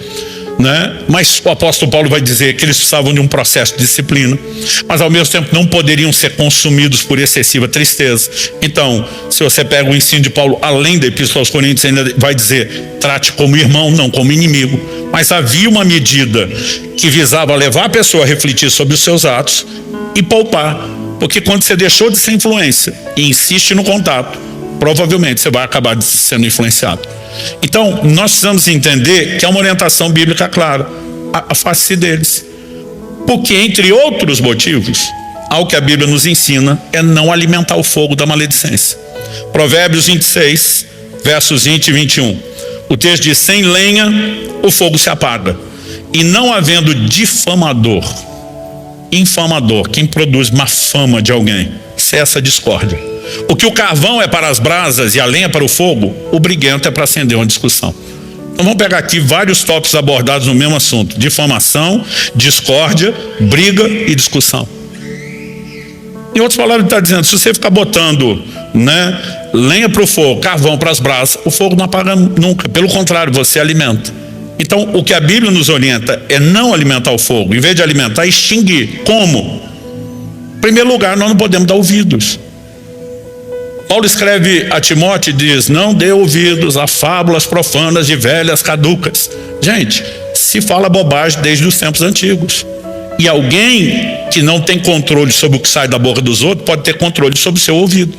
Mas o apóstolo Paulo vai dizer que eles precisavam de um processo de disciplina, mas ao mesmo tempo não poderiam ser consumidos por excessiva tristeza. Então, se você pega o ensino de Paulo, além da epístola aos Coríntios, ainda vai dizer, trate como irmão, não como inimigo. Mas havia uma medida que visava levar a pessoa a refletir sobre os seus atos e poupar, porque quando você deixou de ser influência e insiste no contato, provavelmente você vai acabar sendo influenciado. Então, nós precisamos entender que é uma orientação bíblica clara. Afaste-se deles. Porque, entre outros motivos, algo que a Bíblia nos ensina é não alimentar o fogo da maledicência. Provérbios 26, versos 20 e 21. O texto diz, sem lenha o fogo se apaga, e não havendo difamador, infamador, quem produz má fama de alguém, cessa a discórdia. O que o carvão é para as brasas e a lenha para o fogo, o briguento é para acender uma discussão. Então vamos pegar aqui vários tópicos abordados no mesmo assunto: difamação, discórdia, briga e discussão. Em outras palavras, ele está dizendo, se você ficar botando lenha para o fogo, carvão para as brasas, o fogo não apaga nunca. Pelo contrário, você alimenta. Então o que a Bíblia nos orienta é não alimentar o fogo. Em vez de alimentar, extinguir. Como? Em primeiro lugar, nós não podemos dar ouvidos. Paulo escreve a Timóteo e diz: não dê ouvidos a fábulas profanas de velhas caducas. Gente, se fala bobagem desde os tempos antigos. E alguém que não tem controle sobre o que sai da boca dos outros pode ter controle sobre o seu ouvido.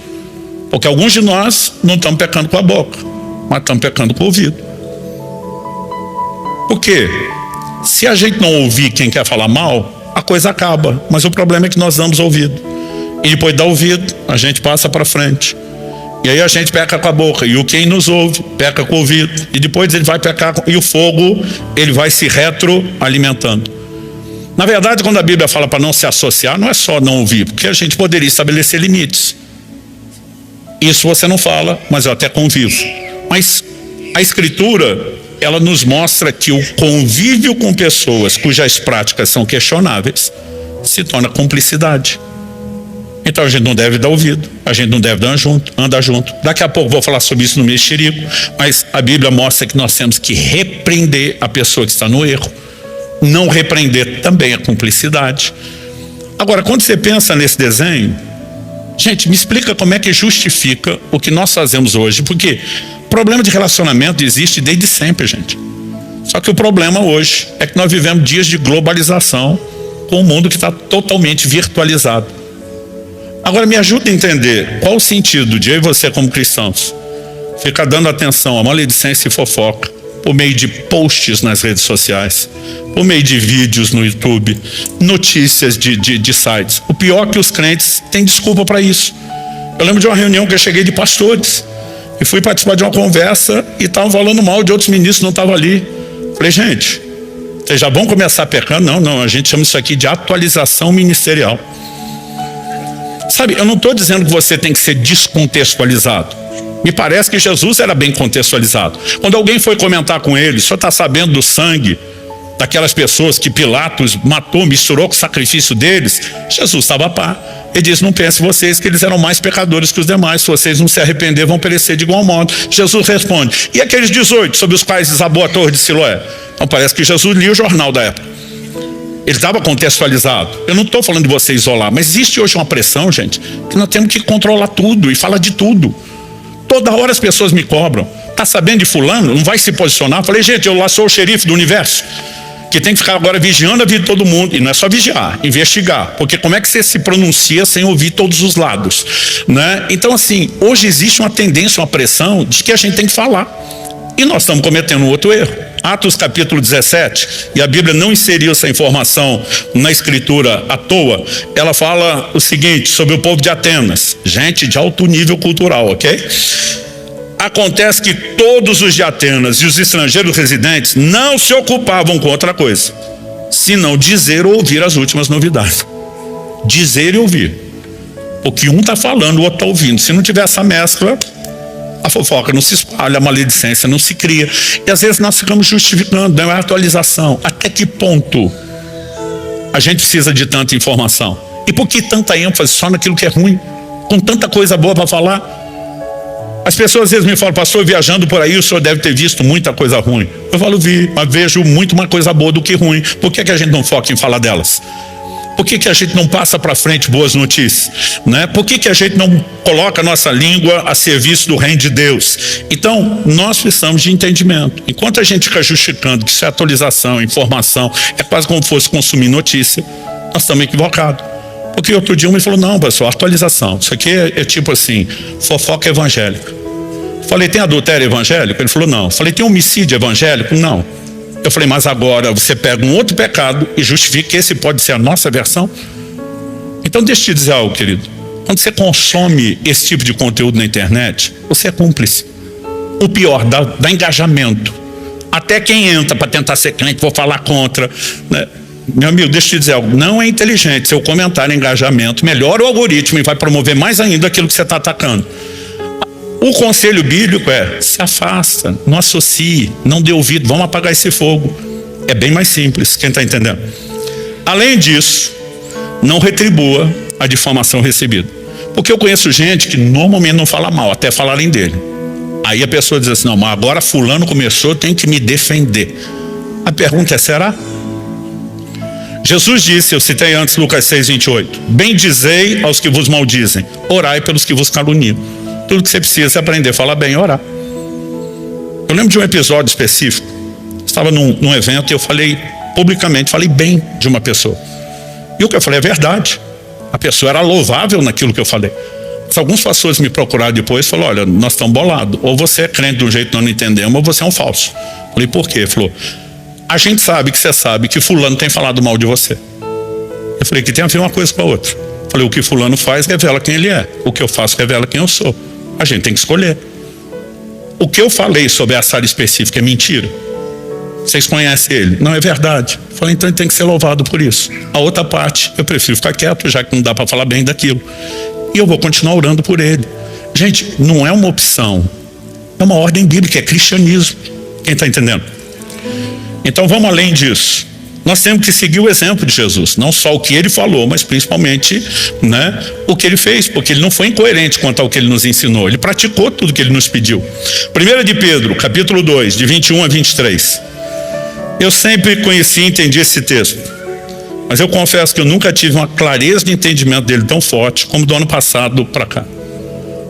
Porque alguns de nós não estamos pecando com a boca, mas estamos pecando com o ouvido. Por quê? Se a gente não ouvir quem quer falar mal, a coisa acaba. Mas o problema é que nós damos ouvido. E depois dá ouvido, a gente passa para frente. E aí a gente peca com a boca. E o quem nos ouve, peca com o ouvido. E depois ele vai pecar e o fogo, ele vai se retroalimentando. Na verdade, quando a Bíblia fala para não se associar, não é só não ouvir, porque a gente poderia estabelecer limites. Isso você não fala, mas eu até convivo. Mas a Escritura, ela nos mostra que o convívio com pessoas cujas práticas são questionáveis se torna cumplicidade. Então a gente não deve dar ouvido, a gente não deve andar junto. Daqui a pouco vou falar sobre isso no mexerico, mas a Bíblia mostra que nós temos que repreender a pessoa que está no erro. Não repreender também a cumplicidade. Agora, quando você pensa nesse desenho, gente, me explica como é que justifica o que nós fazemos hoje, porque problema de relacionamento existe desde sempre, gente. Só que o problema hoje é que nós vivemos dias de globalização com um mundo que está totalmente virtualizado. Agora me ajuda a entender qual o sentido de eu e você como cristãos ficar dando atenção a maledicência e fofoca por meio de posts nas redes sociais, por meio de vídeos no YouTube, notícias de sites. O pior é que os crentes têm desculpa para isso. Eu lembro de uma reunião que eu cheguei de pastores e fui participar de uma conversa e estavam falando mal de outros ministros, não estavam ali. Falei, gente, vocês já vão começar pecando? Não, a gente chama isso aqui de atualização ministerial. Sabe, eu não estou dizendo que você tem que ser descontextualizado. Me parece que Jesus era bem contextualizado. Quando alguém foi comentar com ele, o senhor está sabendo do sangue daquelas pessoas que Pilatos matou, misturou com o sacrifício deles? Jesus estava a par. Ele disse, não pensem vocês que eles eram mais pecadores que os demais. Se vocês não se arrepender, vão perecer de igual modo. Jesus responde, e aqueles 18 sobre os quais desabou a torre de Siloé? Então parece que Jesus lia o jornal da época. Ele estava contextualizado. Eu não estou falando de você isolar, mas existe hoje uma pressão, gente, que nós temos que controlar tudo e falar de tudo. Toda hora as pessoas me cobram. Está sabendo de fulano? Não vai se posicionar? Eu falei, gente, eu lá sou o xerife do universo, que tem que ficar agora vigiando a vida de todo mundo. E não é só vigiar, investigar. Porque como é que você se pronuncia sem ouvir todos os lados, né? Então assim, hoje existe uma tendência, uma pressão de que a gente tem que falar. E nós estamos cometendo um outro erro. Atos capítulo 17, e a Bíblia não inseriu essa informação na Escritura à toa, ela fala o seguinte sobre o povo de Atenas, gente de alto nível cultural, ok? Acontece que todos os de Atenas e os estrangeiros residentes não se ocupavam com outra coisa, senão dizer ou ouvir as últimas novidades. Dizer e ouvir. Porque um está falando, o outro está ouvindo. Se não tiver essa mescla, a fofoca não se espalha, a maledicência não se cria. E às vezes nós ficamos justificando, não é atualização. Até que ponto a gente precisa de tanta informação? E por que tanta ênfase só naquilo que é ruim? Com tanta coisa boa para falar? As pessoas às vezes me falam, pastor, viajando por aí, o senhor deve ter visto muita coisa ruim. Eu falo, vi, mas vejo muito mais coisa boa do que ruim. Por que a gente não foca em falar delas? Por que a gente não passa para frente boas notícias, né? Por que a gente não coloca a nossa língua a serviço do reino de Deus? Então, nós precisamos de entendimento. Enquanto a gente fica justificando que isso é atualização, informação, é quase como se fosse consumir notícia, nós estamos equivocados. Porque outro dia um me falou, não, pessoal, atualização. Isso aqui é tipo assim, fofoca evangélica. Falei, tem adultério evangélico? Ele falou, não. Falei, tem homicídio evangélico? Não. Eu falei, mas agora você pega um outro pecado e justifica que esse pode ser a nossa versão? Então deixa eu te dizer algo, querido. Quando você consome esse tipo de conteúdo na internet, você é cúmplice. O pior, dá engajamento. Até quem entra para tentar ser crente, vou falar contra, né? Meu amigo, deixa eu te dizer algo. Não é inteligente seu comentário e engajamento. Melhora o algoritmo e vai promover mais ainda aquilo que você está atacando. O conselho bíblico é, se afasta, não associe, não dê ouvido, vamos apagar esse fogo. É bem mais simples, quem está entendendo? Além disso, não retribua a difamação recebida. Porque eu conheço gente que normalmente não fala mal, até falarem dele. Aí a pessoa diz assim, não, mas agora fulano começou, tem que me defender. A pergunta é, será? Jesus disse, eu citei antes Lucas 6, 28, bendizei aos que vos maldizem, orai pelos que vos caluniam. Tudo que você precisa é aprender a falar bem e orar. Eu lembro de um episódio específico. Estava num evento e eu falei publicamente, falei bem de uma pessoa. E o que eu falei é verdade. A pessoa era louvável naquilo que eu falei. Mas alguns pastores me procuraram depois e falaram, olha, nós estamos bolados. Ou você é crente de um jeito que nós não entendemos, ou você é um falso. Falei, por quê? Ele falou, a gente sabe que você sabe que fulano tem falado mal de você. Eu falei, que tem a ver uma coisa com a outra. Falei, o que fulano faz revela quem ele é. O que eu faço revela quem eu sou. A gente tem que escolher. O que eu falei sobre essa área específica é mentira? Vocês conhecem ele? Não, é verdade. Eu falei, então ele tem que ser louvado por isso. A outra parte, eu prefiro ficar quieto, já que não dá para falar bem daquilo. E eu vou continuar orando por ele. Gente, não é uma opção. É uma ordem bíblica, é cristianismo. Quem está entendendo? Então vamos além disso. Nós temos que seguir o exemplo de Jesus. Não só o que ele falou, mas principalmente, né, o que ele fez. Porque ele não foi incoerente quanto ao que ele nos ensinou. Ele praticou tudo que ele nos pediu. 1 de Pedro, capítulo 2, de 21 a 23. Eu sempre conheci e entendi esse texto. Mas eu confesso que eu nunca tive uma clareza de entendimento dele tão forte como do ano passado para cá.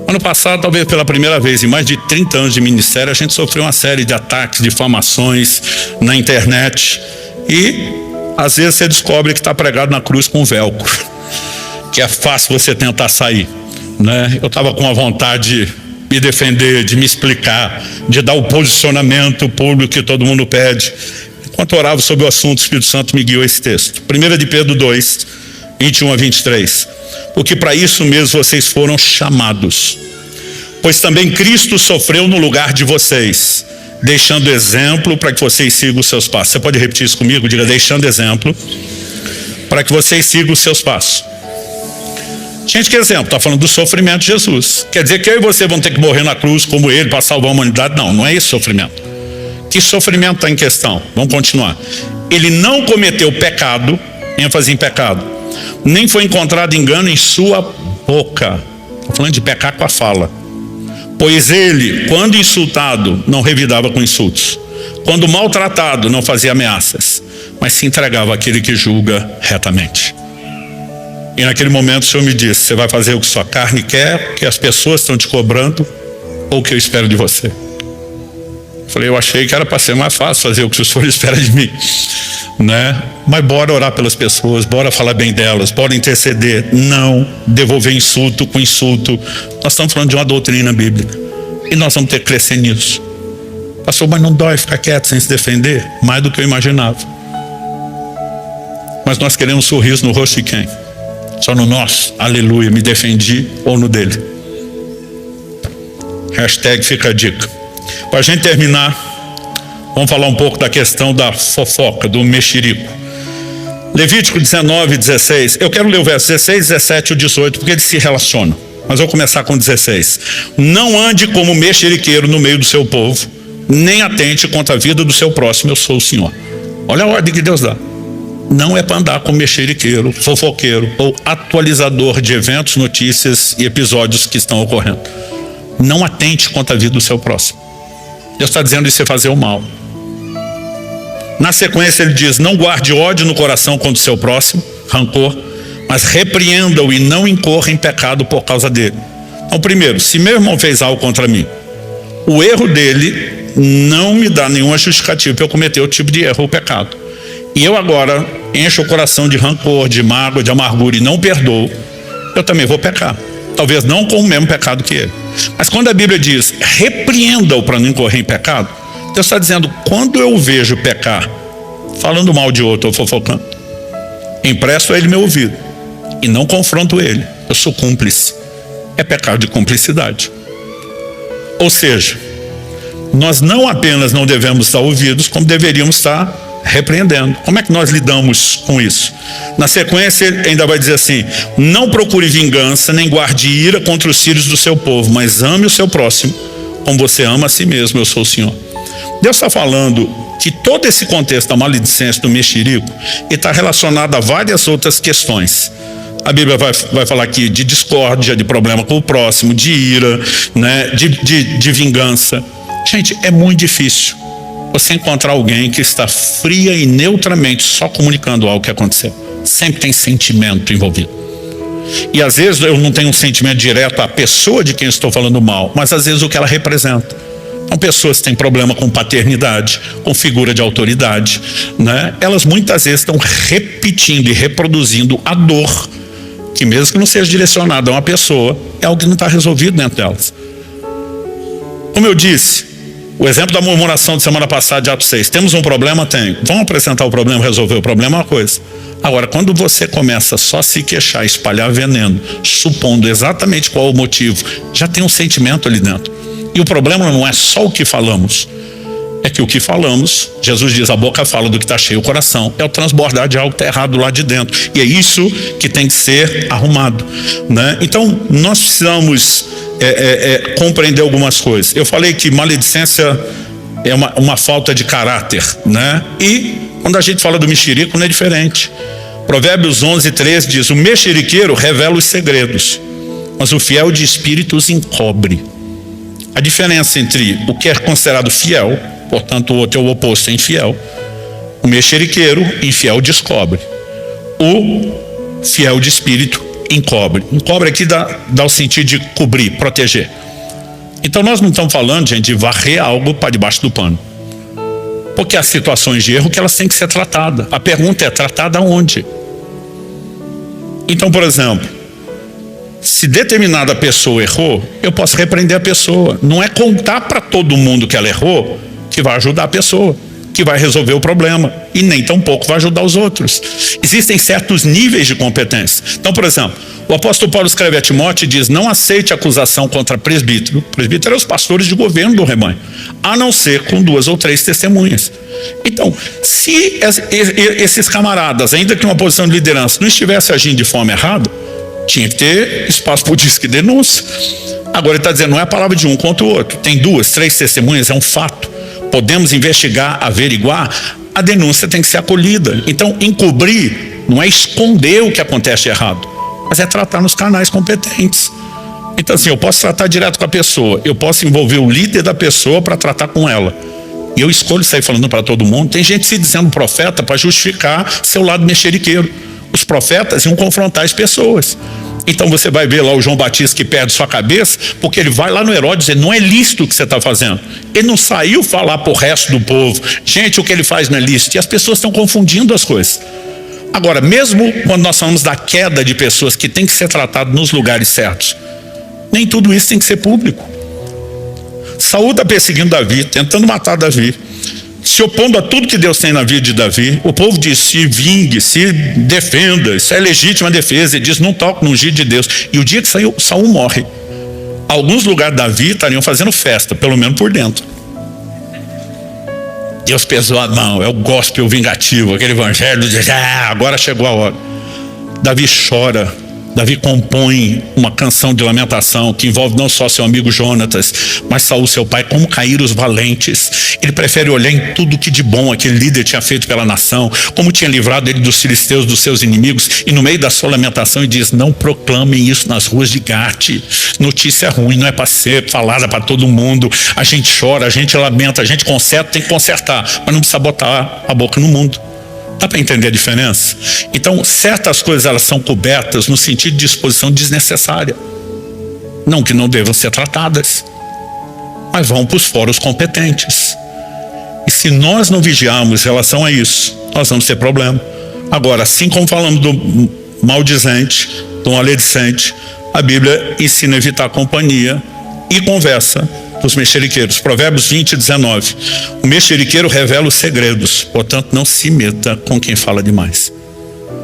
Ano passado, talvez pela primeira vez em mais de 30 anos de ministério, a gente sofreu uma série de ataques, difamações na internet. E às vezes você descobre que está pregado na cruz com velcro, que é fácil você tentar sair, né? Eu estava com a vontade de me defender, de me explicar, de dar o posicionamento público que todo mundo pede. Enquanto orava sobre o assunto, o Espírito Santo me guiou esse texto. 1 de Pedro 2, 21 a 23. Porque para isso mesmo vocês foram chamados. Pois também Cristo sofreu no lugar de vocês, deixando exemplo para que vocês sigam os seus passos. Você pode repetir isso comigo? Diga, deixando exemplo para que vocês sigam os seus passos. Gente, que exemplo? Está falando do sofrimento de Jesus. Quer dizer que eu e você vão ter que morrer na cruz como ele para salvar a humanidade? Não, não é esse sofrimento. Que sofrimento está em questão? Vamos continuar. Ele não cometeu pecado, ênfase em pecado, nem foi encontrado engano em sua boca. Estou falando de pecar com a fala. Pois ele, quando insultado, não revidava com insultos. Quando maltratado, não fazia ameaças, mas se entregava àquele que julga retamente. E naquele momento o Senhor me disse, você vai fazer o que sua carne quer, que as pessoas estão te cobrando, ou o que eu espero de você? Eu falei, eu achei que era para ser mais fácil fazer o que o Senhor espera de mim, né? Mas bora orar pelas pessoas, bora falar bem delas, bora interceder, não devolver insulto com insulto. Nós estamos falando de uma doutrina bíblica e nós vamos ter que crescer nisso. Pastor, mas não dói ficar quieto sem se defender? Mais do que eu imaginava. Mas nós queremos um sorriso no rosto de quem? Só no nosso, aleluia, me defendi, ou no dele? Hashtag fica a dica. Para a gente terminar, vamos falar um pouco da questão da fofoca, do mexerico. Levítico 19, 16. Eu quero ler o verso 16, 17 e 18, porque eles se relacionam. Mas eu vou começar com 16. Não ande como mexeriqueiro no meio do seu povo, nem atente contra a vida do seu próximo, eu sou o Senhor. Olha a ordem que Deus dá. Não é para andar como mexeriqueiro, fofoqueiro ou atualizador de eventos, notícias e episódios que estão ocorrendo. Não atente contra a vida do seu próximo. Deus está dizendo isso é fazer o mal. Na sequência ele diz, não guarde ódio no coração contra o seu próximo, rancor, mas repreenda-o e não incorra em pecado por causa dele. Então primeiro, se meu irmão fez algo contra mim, o erro dele não me dá nenhuma justificativa para eu cometer o tipo de erro ou pecado. E eu agora encho o coração de rancor, de mágoa, de amargura e não perdoo, eu também vou pecar. Talvez não com o mesmo pecado que ele. Mas quando a Bíblia diz, repreenda-o para não incorrer em pecado, Deus está dizendo, quando eu vejo pecar, falando mal de outro ou fofocando, empresto a ele meu ouvido e não confronto ele, eu sou cúmplice. É pecado de cumplicidade. Ou seja, nós não apenas não devemos estar ouvidos, como deveríamos estar repreendendo. Como é que nós lidamos com isso? Na sequência ele ainda vai dizer assim, não procure vingança, nem guarde ira contra os filhos do seu povo, mas ame o seu próximo, como você ama a si mesmo, eu sou o Senhor. Deus está falando que todo esse contexto da maledicência, do mexerico, está relacionado a várias outras questões. A Bíblia vai falar aqui de discórdia, de problema com o próximo, de ira, né, de vingança. Gente, é muito difícil você encontrar alguém que está fria e neutramente só comunicando algo que aconteceu. Sempre tem sentimento envolvido. E às vezes eu não tenho um sentimento direto à pessoa de quem eu estou falando mal, mas às vezes o que ela representa. Então, pessoas que têm problema com paternidade, com figura de autoridade, né? Elas muitas vezes estão repetindo e reproduzindo a dor, que mesmo que não seja direcionada a uma pessoa, é algo que não está resolvido dentro delas. Como eu disse, o exemplo da murmuração de semana passada de Atos 6, temos um problema? Tem. Vamos apresentar o problema, resolver o problema é uma coisa. Agora, quando você começa só a se queixar, espalhar veneno, supondo exatamente qual é o motivo, já tem um sentimento ali dentro. E o problema não é só o que falamos, é que o que falamos, Jesus diz, a boca fala do que está cheio o coração, é o transbordar de algo que está errado lá de dentro. E é isso que tem que ser arrumado, né? Então, nós precisamos compreender algumas coisas. Eu falei que maledicência é uma falta de caráter, né? E quando a gente fala do mexerico, não é diferente. Provérbios 11:13 diz, o mexeriqueiro revela os segredos, mas o fiel de espírito os encobre. A diferença entre o que é considerado fiel, portanto o outro é o oposto, é infiel. O mexeriqueiro, infiel, descobre. O fiel de espírito encobre. Encobre aqui dá o sentido de cobrir, proteger. Então nós não estamos falando, gente, de varrer algo para debaixo do pano. Porque há situações de erro que elas têm que ser tratadas. A pergunta é, tratada onde? Então, por exemplo, se determinada pessoa errou, eu posso repreender a pessoa. Não é contar para todo mundo que ela errou que vai ajudar a pessoa, que vai resolver o problema, e nem tampouco vai ajudar os outros. Existem certos níveis de competência. Então, por exemplo, o apóstolo Paulo escreve a Timóteo e diz, não aceite acusação contra presbítero. Presbítero é os pastores de governo do rebanho, a não ser com 2 ou 3 testemunhas. Então, se esses camaradas, ainda que uma posição de liderança, não estivessem agindo de forma errada, tinha que ter espaço por disque de denúncia. Agora ele está dizendo, não é a palavra de um contra o outro. Tem 2, 3 testemunhas, é um fato. Podemos investigar, averiguar, a denúncia tem que ser acolhida. Então, encobrir não é esconder o que acontece de errado, mas é tratar nos canais competentes. Então, assim, eu posso tratar direto com a pessoa, eu posso envolver o líder da pessoa para tratar com ela. E eu escolho sair falando para todo mundo. Tem gente se dizendo profeta para justificar seu lado mexeriqueiro. Os profetas iam confrontar as pessoas. Então você vai ver lá o João Batista que perde sua cabeça, porque ele vai lá no Herodes dizer, não é lícito o que você está fazendo. Ele não saiu falar para o resto do povo, gente, o que ele faz não é lícito. E as pessoas estão confundindo as coisas. Agora, mesmo quando nós falamos da queda de pessoas que tem que ser tratado nos lugares certos, nem tudo isso tem que ser público. Saul está perseguindo Davi, tentando matar Davi, se opondo a tudo que Deus tem na vida de Davi. O povo diz, se vingue, se defenda, isso é legítima defesa. Ele diz, não toque no ungido de Deus. E o dia que Saul morre, alguns lugares da Davi estariam fazendo festa, pelo menos por dentro. Deus pesou a mão, é o gospel vingativo, aquele evangelho de agora chegou a hora. Davi chora, Davi compõe uma canção de lamentação que envolve não só seu amigo Jonatas, mas Saul, seu pai, como caíram os valentes. Ele prefere olhar em tudo que de bom aquele líder tinha feito pela nação, como tinha livrado ele dos filisteus, dos seus inimigos, e no meio da sua lamentação ele diz, não proclamem isso nas ruas de Gate. Notícia ruim, não é para ser falada para todo mundo. A gente chora, a gente lamenta, a gente conserta, tem que consertar, mas não precisa botar a boca no mundo. Dá para entender a diferença? Então, certas coisas elas são cobertas no sentido de exposição desnecessária. Não que não devam ser tratadas, mas vão para os fóruns competentes. E se nós não vigiarmos em relação a isso, nós vamos ter problema. Agora, assim como falamos do maldizente, do maledicente, a Bíblia ensina a evitar companhia e conversa dos mexeriqueiros. Provérbios 20:19. O mexeriqueiro revela os segredos, portanto não se meta com quem fala demais.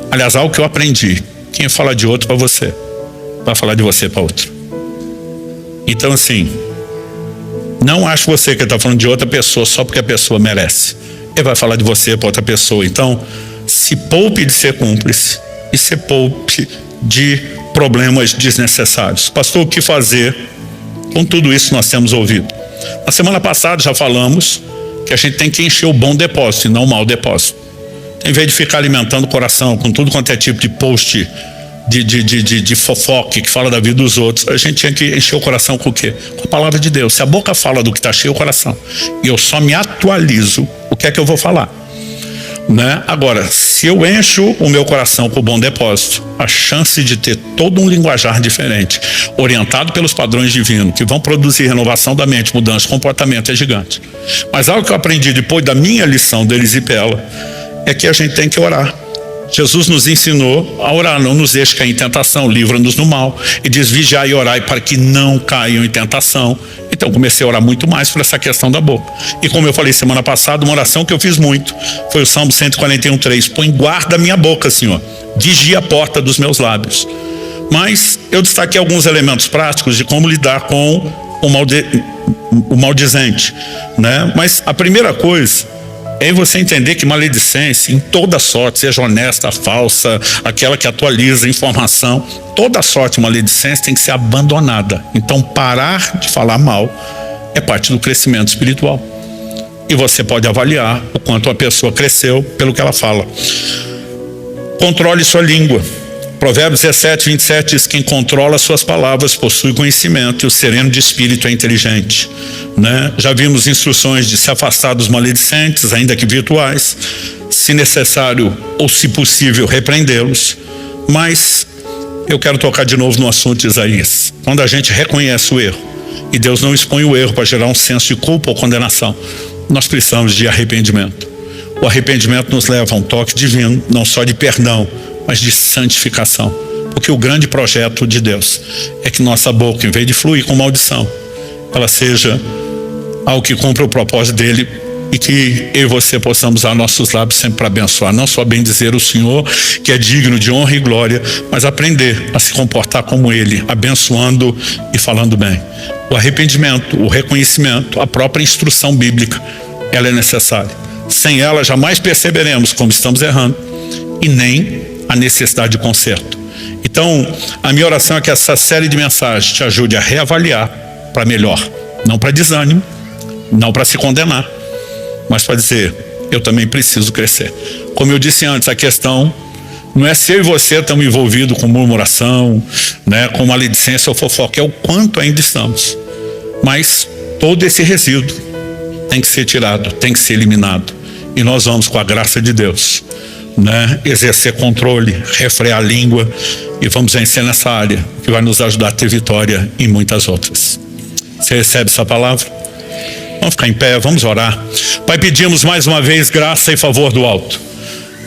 Aliás, algo que eu aprendi, quem fala de outro para você, vai falar de você para outro. Então assim, não ache você que está falando de outra pessoa só porque a pessoa merece. Ele vai falar de você para outra pessoa. Então, se poupe de ser cúmplice e se poupe de problemas desnecessários. Pastor, o que fazer com tudo isso que nós temos ouvido? Na semana passada já falamos que a gente tem que encher o bom depósito e não o mau depósito. Em vez de ficar alimentando o coração com tudo quanto é tipo de post de fofoque que fala da vida dos outros, a gente tinha que encher o coração com o quê? Com a palavra de Deus. Se a boca fala do que está cheio o coração e eu só me atualizo, o que é que eu vou falar? né? Agora, se eu encho o meu coração com bom depósito, a chance de ter todo um linguajar diferente, orientado pelos padrões divinos, que vão produzir renovação da mente, mudança de comportamento, é gigante. Mas algo que eu aprendi depois da minha lição de Elisipela é que a gente tem que orar. Jesus nos ensinou a orar: não nos deixe cair em tentação, livra-nos do mal. E diz: vigiai e orai para que não caiam em tentação. Então comecei a orar muito mais por essa questão da boca. E como eu falei semana passada, uma oração que eu fiz muito foi o Salmo 141:3. Põe guarda a minha boca, Senhor, vigia a porta dos meus lábios. Mas eu destaquei alguns elementos práticos de como lidar com o maldizente, né? Mas a primeira coisa é você entender que maledicência, em toda sorte, seja honesta, falsa, aquela que atualiza informação, toda sorte de maledicência tem que ser abandonada. Então, parar de falar mal é parte do crescimento espiritual. E você pode avaliar o quanto a pessoa cresceu pelo que ela fala. Controle sua língua. Provérbios 17:27 diz: quem controla suas palavras possui conhecimento, e o sereno de espírito é inteligente, né? Já vimos instruções de se afastar dos maledicentes, ainda que virtuais, se necessário ou se possível repreendê-los. Mas eu quero tocar de novo no assunto de Isaías. Quando a gente reconhece o erro, e Deus não expõe o erro para gerar um senso de culpa ou condenação, nós precisamos de arrependimento. O arrependimento nos leva a um toque divino, não só de perdão, mas de santificação. Porque o grande projeto de Deus é que nossa boca, em vez de fluir com maldição, ela seja algo que cumpra o propósito dele, e que eu e você possamos usar nossos lábios sempre para abençoar, não só bem dizer o Senhor, que é digno de honra e glória, mas aprender a se comportar como ele, abençoando e falando bem. O arrependimento, o reconhecimento, a própria instrução bíblica, ela é necessária. Sem ela jamais perceberemos como estamos errando, e nem a necessidade de conserto. Então, a minha oração é que essa série de mensagens te ajude a reavaliar para melhor, não para desânimo, não para se condenar, mas para dizer: eu também preciso crescer. Como eu disse antes, a questão não é se eu e você estamos envolvidos com murmuração, né, com maledicência ou fofoca, é o quanto ainda estamos. Mas todo esse resíduo tem que ser tirado, tem que ser eliminado. E nós vamos, com a graça de Deus, né, exercer controle, refrear a língua, e vamos vencer nessa área, que vai nos ajudar a ter vitória em muitas outras. Você recebe essa palavra? Vamos ficar em pé, vamos orar. Pai, pedimos mais uma vez graça e favor do alto.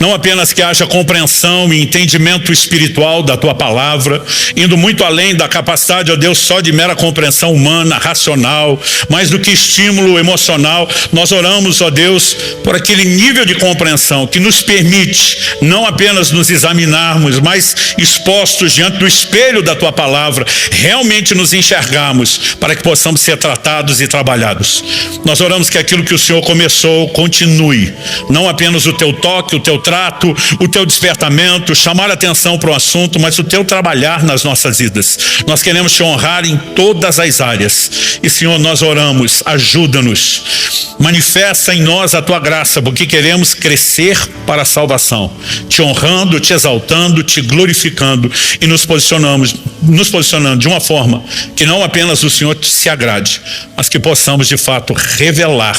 Não apenas que haja compreensão e entendimento espiritual da Tua palavra, indo muito além da capacidade, ó Deus, só de mera compreensão humana, racional, mais do que estímulo emocional. Nós oramos, ó Deus, por aquele nível de compreensão que nos permite não apenas nos examinarmos, mas expostos diante do espelho da Tua palavra, realmente nos enxergarmos para que possamos ser tratados e trabalhados. Nós oramos que aquilo que o Senhor começou continue, não apenas o Teu toque, o Teu trato, o Teu despertamento, chamar a atenção para o assunto, mas o Teu trabalhar nas nossas vidas. Nós queremos Te honrar em todas as áreas. E, Senhor, nós oramos, ajuda-nos, manifesta em nós a Tua graça, porque queremos crescer para a salvação, Te honrando, Te exaltando, Te glorificando, e nos posicionando de uma forma que não apenas o Senhor se agrade, mas que possamos de fato revelar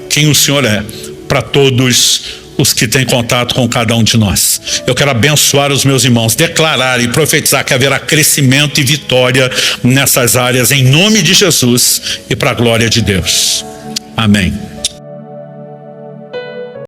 quem o Senhor é para todos os que têm contato com cada um de nós. Eu quero abençoar os meus irmãos, declarar e profetizar que haverá crescimento e vitória nessas áreas, em nome de Jesus e para a glória de Deus. Amém.